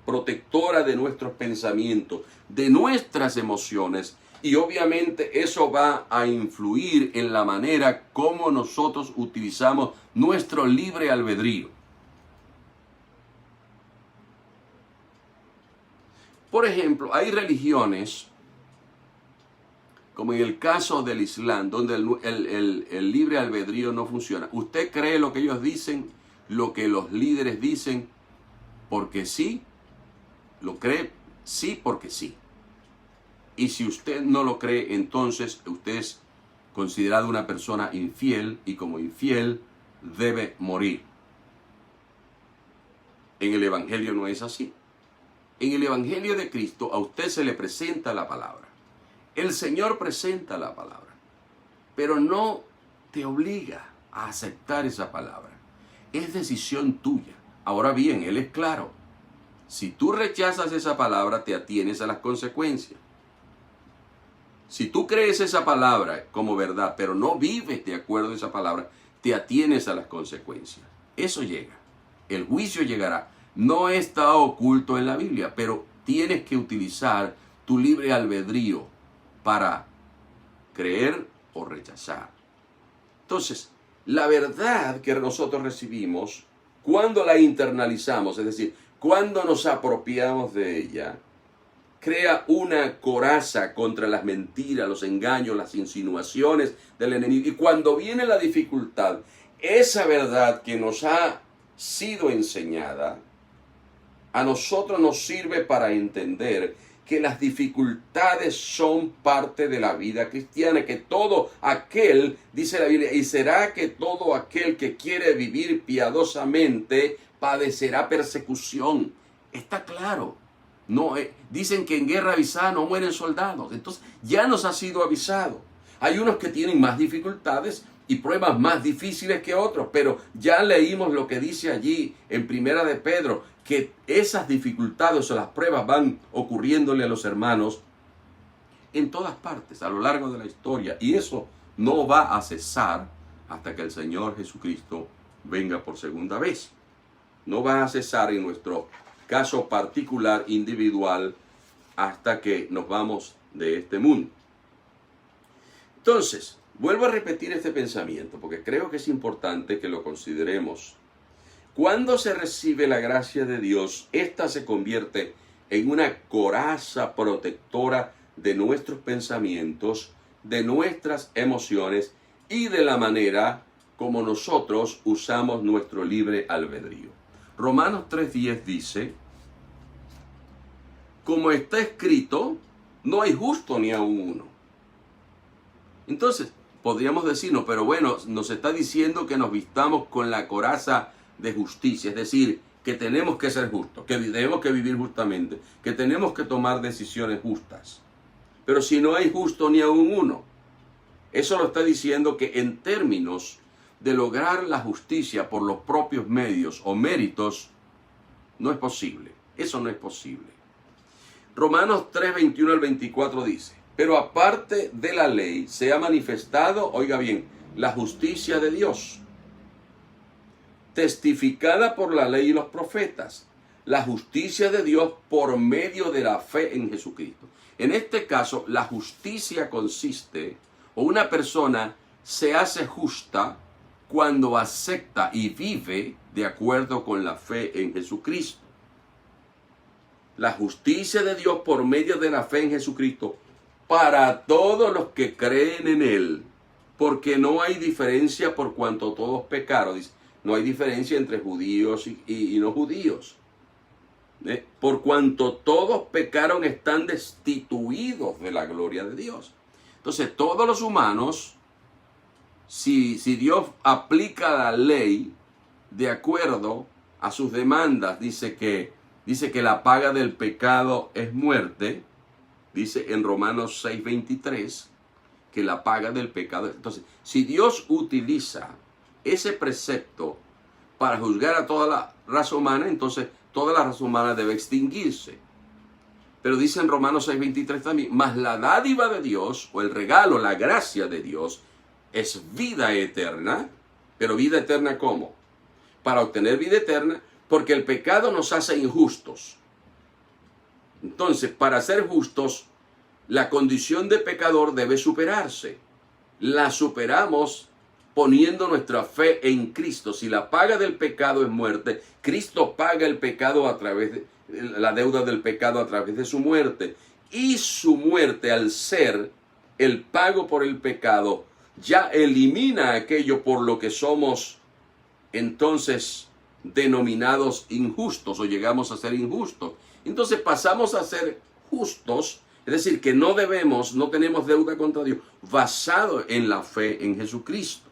protectora de nuestros pensamientos, de nuestras emociones, y obviamente eso va a influir en la manera como nosotros utilizamos nuestro libre albedrío. Por ejemplo, hay religiones, como en el caso del Islam, donde el libre albedrío no funciona. Usted cree lo que ellos dicen, lo que los líderes dicen, porque sí, lo cree sí porque sí. Y si usted no lo cree, entonces usted es considerado una persona infiel y como infiel debe morir. En el Evangelio no es así. En el Evangelio de Cristo a usted se le presenta la palabra. El Señor presenta la palabra, pero no te obliga a aceptar esa palabra. Es decisión tuya. Ahora bien, Él es claro. Si tú rechazas esa palabra, te atienes a las consecuencias. Si tú crees esa palabra como verdad, pero no vives de acuerdo a esa palabra, te atienes a las consecuencias. Eso llega. El juicio llegará. No está oculto en la Biblia, pero tienes que utilizar tu libre albedrío para creer o rechazar. Entonces, la verdad que nosotros recibimos, cuando la internalizamos, es decir, cuando nos apropiamos de ella, crea una coraza contra las mentiras, los engaños, las insinuaciones del enemigo. Y cuando viene la dificultad, esa verdad que nos ha sido enseñada, a nosotros nos sirve para entender que las dificultades son parte de la vida cristiana, que todo aquel, dice la Biblia, y será que todo aquel que quiere vivir piadosamente padecerá persecución. Está claro. No, dicen que en guerra avisada no mueren soldados. Entonces ya nos ha sido avisado. Hay unos que tienen más dificultades y pruebas más difíciles que otros, pero ya leímos lo que dice allí en Primera de Pedro, que esas dificultades o las pruebas van ocurriéndole a los hermanos en todas partes, a lo largo de la historia. Y eso no va a cesar hasta que el Señor Jesucristo venga por segunda vez. No va a cesar en nuestro caso particular, individual, hasta que nos vamos de este mundo. Entonces, vuelvo a repetir este pensamiento porque creo que es importante que lo consideremos. Cuando se recibe la gracia de Dios, esta se convierte en una coraza protectora de nuestros pensamientos, de nuestras emociones y de la manera como nosotros usamos nuestro libre albedrío. Romanos 3:10 dice, como está escrito, no hay justo ni aun uno. Entonces, podríamos decirnos, pero bueno, nos está diciendo que nos vistamos con la coraza de justicia, es decir, que tenemos que ser justos, que tenemos que vivir justamente, que tenemos que tomar decisiones justas. Pero si no hay justo ni aun uno, eso lo está diciendo que en términos de lograr la justicia por los propios medios o méritos, no es posible. Eso no es posible. Romanos 3:21 al 24 dice, pero aparte de la ley se ha manifestado, oiga bien, la justicia de Dios, testificada por la ley y los profetas, la justicia de Dios por medio de la fe en Jesucristo. En este caso, la justicia consiste, o una persona se hace justa cuando acepta y vive de acuerdo con la fe en Jesucristo. La justicia de Dios por medio de la fe en Jesucristo para todos los que creen en Él, porque no hay diferencia por cuanto todos pecaron. Dice, no hay diferencia entre judíos y no judíos. Por cuanto todos pecaron, están destituidos de la gloria de Dios. Entonces, todos los humanos, si Dios aplica la ley de acuerdo a sus demandas, dice que la paga del pecado es muerte. Dice en Romanos 6:23 que la paga del pecado. Entonces, si Dios utiliza ese precepto para juzgar a toda la raza humana, entonces toda la raza humana debe extinguirse. Pero dice en Romanos 6:23 también, mas la dádiva de Dios, o el regalo, la gracia de Dios, es vida eterna. Pero vida eterna, ¿cómo? Para obtener vida eterna, porque el pecado nos hace injustos. Entonces, para ser justos, la condición de pecador debe superarse. La superamos poniendo nuestra fe en Cristo. Si la paga del pecado es muerte, Cristo paga el pecado a través de la deuda del pecado a través de su muerte. Y su muerte, al ser el pago por el pecado, ya elimina aquello por lo que somos entonces denominados injustos o llegamos a ser injustos. Entonces pasamos a ser justos Es decir, que no tenemos deuda contra Dios basado en la fe en Jesucristo.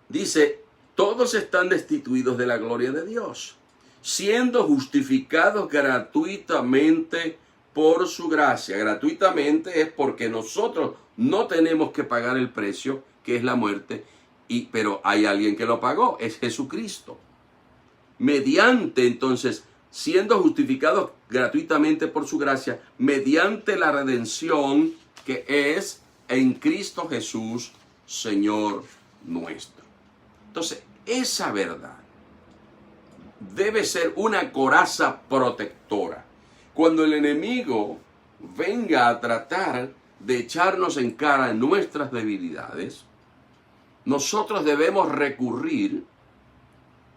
Dice, todos están destituidos de la gloria de Dios, siendo justificados gratuitamente por su gracia. Gratuitamente es porque nosotros no tenemos que pagar el precio, que es la muerte, pero hay alguien que lo pagó, es Jesucristo. Mediante, entonces, siendo justificados gratuitamente por su gracia, mediante la redención que es en Cristo Jesús, Señor nuestro. Entonces, esa verdad debe ser una coraza protectora. Cuando el enemigo venga a tratar de echarnos en cara nuestras debilidades, nosotros debemos recurrir,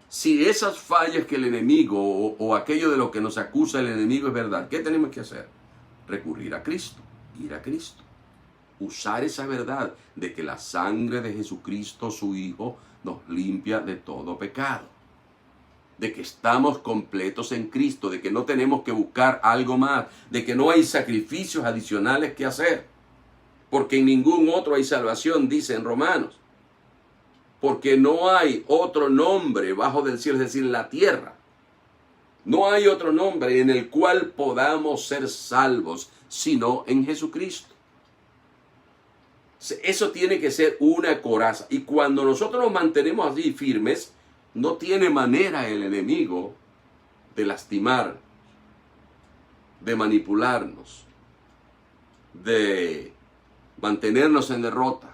si esas fallas que el enemigo o aquello de lo que nos acusa el enemigo es verdad, ¿qué tenemos que hacer? Recurrir a Cristo, ir a Cristo. Usar esa verdad de que la sangre de Jesucristo, su Hijo, nos limpia de todo pecado. De que estamos completos en Cristo, de que no tenemos que buscar algo más, de que no hay sacrificios adicionales que hacer. Porque en ningún otro hay salvación, dice en Romanos. Porque no hay otro nombre bajo del cielo, es decir, en la tierra. No hay otro nombre en el cual podamos ser salvos, sino en Jesucristo. Eso tiene que ser una coraza. Y cuando nosotros nos mantenemos allí firmes, no tiene manera el enemigo de lastimar, de manipularnos, de mantenernos en derrota.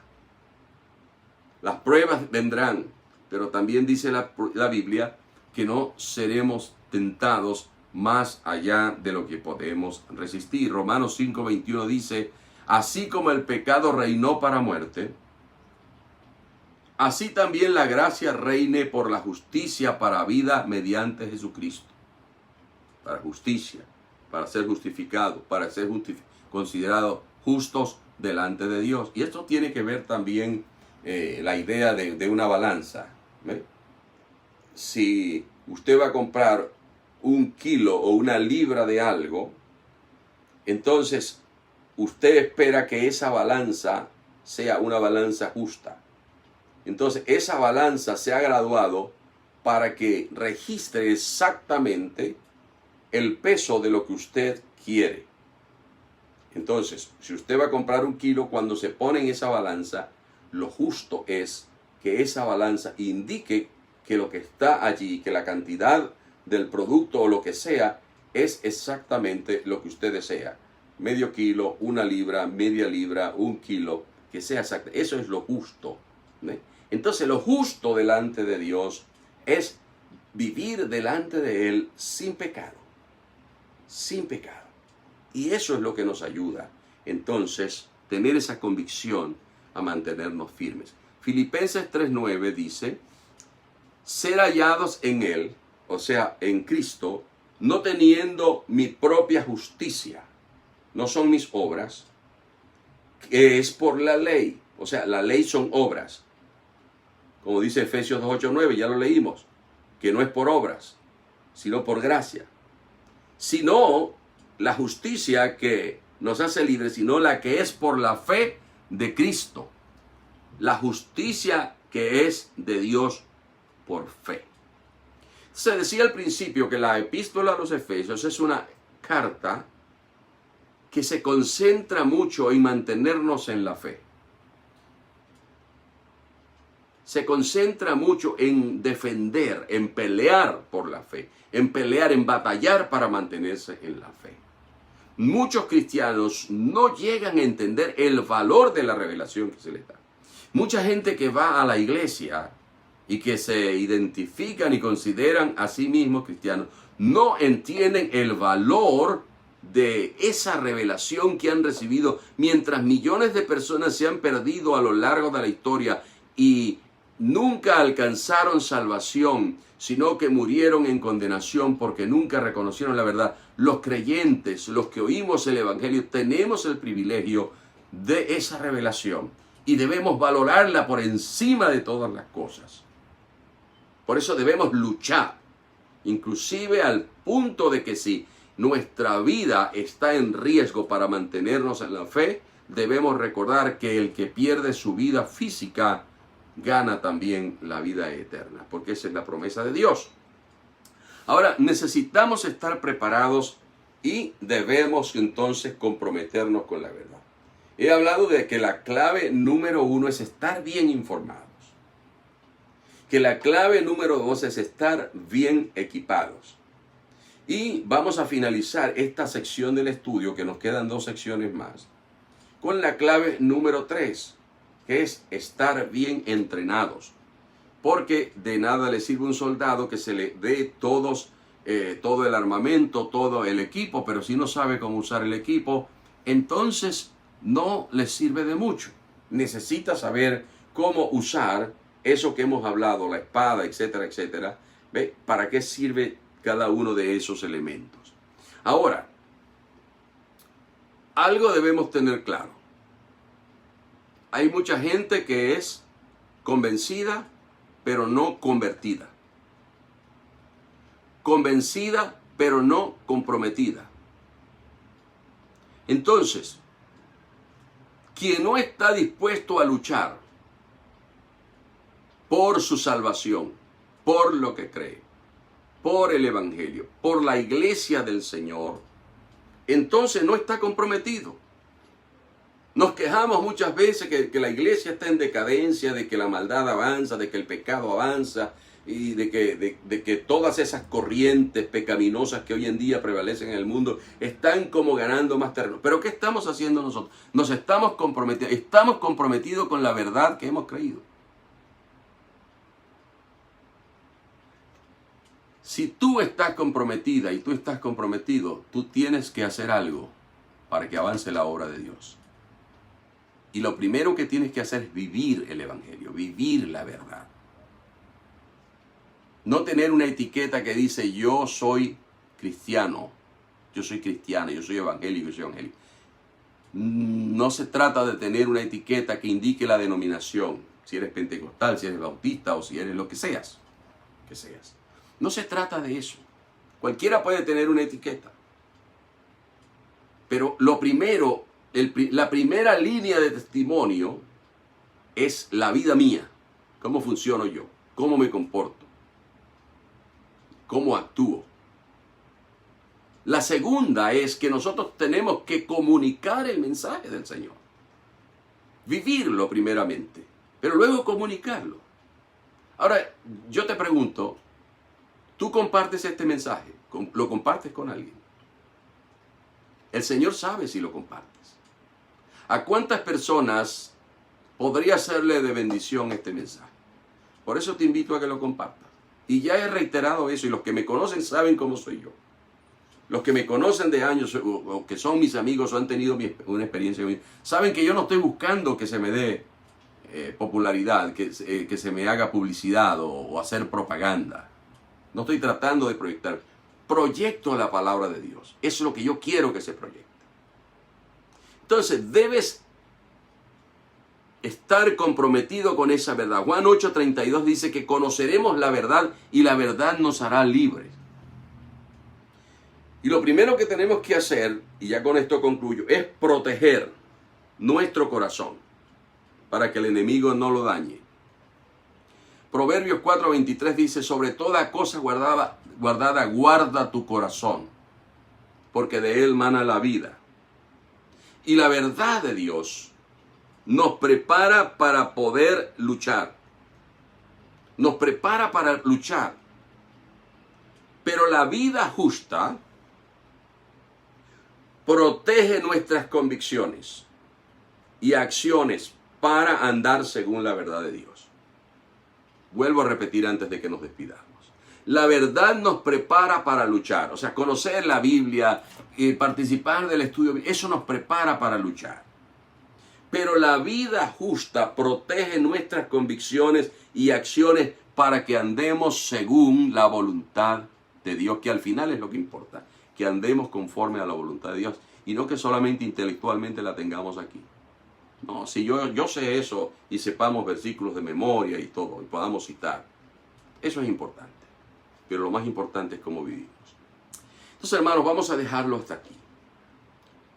Las pruebas vendrán, pero también dice la Biblia que no seremos tentados más allá de lo que podemos resistir. Romanos 5:21 dice, así como el pecado reinó para muerte, así también la gracia reine por la justicia para vida mediante Jesucristo. Para justicia, para ser justificado, para ser considerados justos delante de Dios. Y esto tiene que ver también la idea de una balanza. Si usted va a comprar 1 kilo o 1 libra de algo, entonces usted espera que esa balanza sea una balanza justa. Entonces esa balanza se ha graduado para que registre exactamente el peso de lo que usted quiere. Entonces, si usted va a comprar 1 kilo, cuando se pone en esa balanza, lo justo es que esa balanza indique que lo que está allí, que la cantidad del producto o lo que sea, es exactamente lo que usted desea. Medio kilo, 1 libra, media libra, 1 kilo, que sea exacto. Eso es lo justo. Entonces, lo justo delante de Dios es vivir delante de Él sin pecado. Sin pecado. Y eso es lo que nos ayuda, entonces, tener esa convicción a mantenernos firmes. Filipenses 3:9 dice, ser hallados en Él, o sea, en Cristo, no teniendo mi propia justicia, no son mis obras, que es por la ley. O sea, la ley son obras. Como dice Efesios 2:8-9, ya lo leímos, que no es por obras, sino por gracia. Sino la justicia que nos hace libres, sino la que es por la fe de Cristo. La justicia que es de Dios por fe. Se decía al principio que la epístola a los Efesios es una carta que se concentra mucho en mantenernos en la fe. Se concentra mucho en defender, en pelear por la fe, en pelear, en batallar para mantenerse en la fe. Muchos cristianos no llegan a entender el valor de la revelación que se les da. Mucha gente que va a la iglesia y que se identifican y consideran a sí mismos cristianos, no entienden el valor de esa revelación que han recibido, mientras millones de personas se han perdido a lo largo de la historia y nunca alcanzaron salvación, sino que murieron en condenación porque nunca reconocieron la verdad. Los creyentes, los que oímos el Evangelio, tenemos el privilegio de esa revelación y debemos valorarla por encima de todas las cosas. Por eso debemos luchar, inclusive al punto de que si nuestra vida está en riesgo para mantenernos en la fe, debemos recordar que el que pierde su vida física gana también la vida eterna, porque esa es la promesa de Dios. Ahora, necesitamos estar preparados y debemos entonces comprometernos con la verdad. He hablado de que la clave número 1 es estar bien informados, que la clave número 2 es estar bien equipados. Y vamos a finalizar esta sección del estudio, que nos quedan 2 secciones más, con la clave número 3, que es estar bien entrenados. Porque de nada le sirve a un soldado que se le dé todo el armamento, todo el equipo, pero si no sabe cómo usar el equipo, entonces no le sirve de mucho. Necesita saber cómo usar eso que hemos hablado, la espada, etcétera, etcétera. ¿Ve? ¿Para qué sirve cada uno de esos elementos? Ahora, algo debemos tener claro. Hay mucha gente que es convencida, pero no convertida. Convencida, pero no comprometida. Entonces, quien no está dispuesto a luchar por su salvación, por lo que cree, por el Evangelio, por la iglesia del Señor, entonces no está comprometido. Nos quejamos muchas veces que la iglesia está en decadencia, de que la maldad avanza, de que el pecado avanza y de que todas esas corrientes pecaminosas que hoy en día prevalecen en el mundo están como ganando más terreno. Pero ¿qué estamos haciendo nosotros? Nos estamos comprometidos con la verdad que hemos creído. Si tú estás comprometida y tú estás comprometido, tú tienes que hacer algo para que avance la obra de Dios. Y lo primero que tienes que hacer es vivir el Evangelio, vivir la verdad. No tener una etiqueta que dice yo soy cristiano, yo soy cristiana, yo soy evangélico, yo soy evangélico. No se trata de tener una etiqueta que indique la denominación, si eres pentecostal, si eres bautista o si eres lo que seas. No se trata de eso. Cualquiera puede tener una etiqueta. Pero lo primero, la primera línea de testimonio es la vida mía. ¿Cómo funciono yo? ¿Cómo me comporto? ¿Cómo actúo? La segunda es que nosotros tenemos que comunicar el mensaje del Señor. Vivirlo primeramente, pero luego comunicarlo. Ahora, yo te pregunto, ¿tú compartes este mensaje? ¿Lo compartes con alguien? El Señor sabe si lo compartes. ¿A cuántas personas podría serle de bendición este mensaje? Por eso te invito a que lo compartas. Y ya he reiterado eso, y los que me conocen saben cómo soy yo. Los que me conocen de años, o que son mis amigos, o han tenido una experiencia conmigo, saben que yo no estoy buscando que se me dé popularidad, que se me haga publicidad o hacer propaganda. No estoy tratando de proyectar. Proyecto la palabra de Dios. Eso es lo que yo quiero que se proyecte. Entonces, debes estar comprometido con esa verdad. Juan 8:32 dice que conoceremos la verdad y la verdad nos hará libres. Y lo primero que tenemos que hacer, y ya con esto concluyo, es proteger nuestro corazón para que el enemigo no lo dañe. Proverbios 4:23 dice, sobre toda cosa guardada, guarda tu corazón, porque de él mana la vida. Y la verdad de Dios nos prepara para poder luchar. Nos prepara para luchar. Pero la vida justa protege nuestras convicciones y acciones para andar según la verdad de Dios. Vuelvo a repetir antes de que nos despidamos. La verdad nos prepara para luchar. O sea, conocer la Biblia, participar del estudio, eso nos prepara para luchar. Pero la vida justa protege nuestras convicciones y acciones para que andemos según la voluntad de Dios, que al final es lo que importa, que andemos conforme a la voluntad de Dios y no que solamente intelectualmente la tengamos aquí. No, si yo sé eso y sepamos versículos de memoria y todo, y podamos citar, eso es importante. Pero lo más importante es cómo vivimos. Entonces, hermanos, vamos a dejarlo hasta aquí.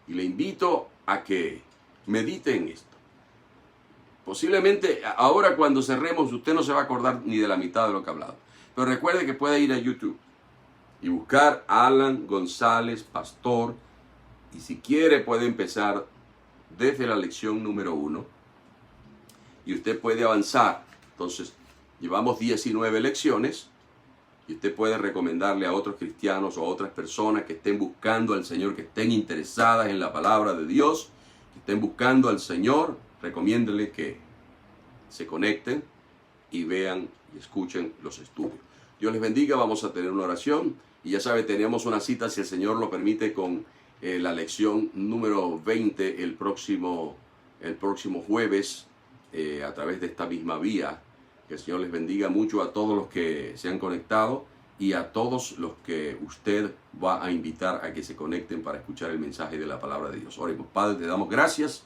Y le invito a que medite en esto. Posiblemente ahora cuando cerremos usted no se va a acordar ni de la mitad de lo que he hablado. Pero recuerde que puede ir a YouTube y buscar Alan González Pastor. Y si quiere puede empezar desde la lección número 1. Y usted puede avanzar. Entonces, llevamos 19 lecciones. Y usted puede recomendarle a otros cristianos o a otras personas que estén buscando al Señor, que estén interesadas en la palabra de Dios, que estén buscando al Señor. Recomiéndele que se conecten y vean y escuchen los estudios. Dios les bendiga, vamos a tener una oración. Y ya sabe, tenemos una cita, si el Señor lo permite, con la lección número 20 el próximo jueves a través de esta misma vía. Que el Señor les bendiga mucho a todos los que se han conectado y a todos los que usted va a invitar a que se conecten para escuchar el mensaje de la palabra de Dios. Oremos. Padre, te damos gracias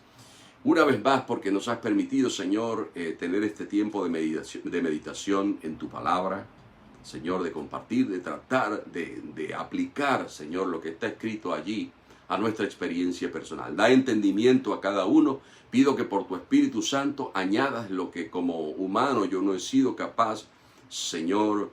una vez más porque nos has permitido, Señor, tener este tiempo de meditación en tu palabra. Señor, de compartir, de tratar, de aplicar, Señor, lo que está escrito allí a nuestra experiencia personal. Da entendimiento a cada uno. Pido que por tu Espíritu Santo añadas lo que como humano yo no he sido capaz, Señor,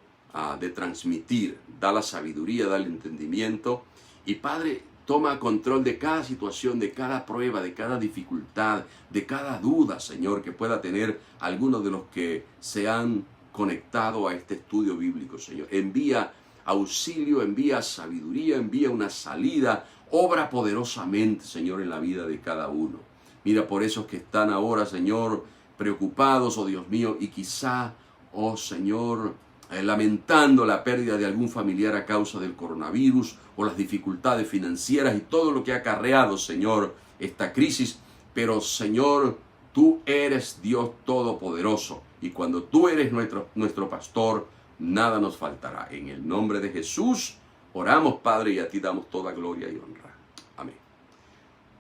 de transmitir. Da la sabiduría, da el entendimiento. Y Padre, toma control de cada situación, de cada prueba, de cada dificultad, de cada duda, Señor, que pueda tener alguno de los que se han conectado a este estudio bíblico, Señor. Envía auxilio, envía sabiduría, envía una salida. Obra poderosamente, Señor, en la vida de cada uno. Mira por esos que están ahora, Señor, preocupados, oh Dios mío, y quizá, oh Señor, lamentando la pérdida de algún familiar a causa del coronavirus o las dificultades financieras y todo lo que ha acarreado, Señor, esta crisis. Pero, Señor, tú eres Dios Todopoderoso y cuando tú eres nuestro pastor, nada nos faltará. En el nombre de Jesús oramos, Padre, y a ti damos toda gloria y honra. Amén.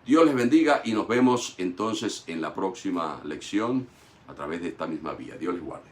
Dios les bendiga y nos vemos entonces en la próxima lección a través de esta misma vía. Dios les guarde.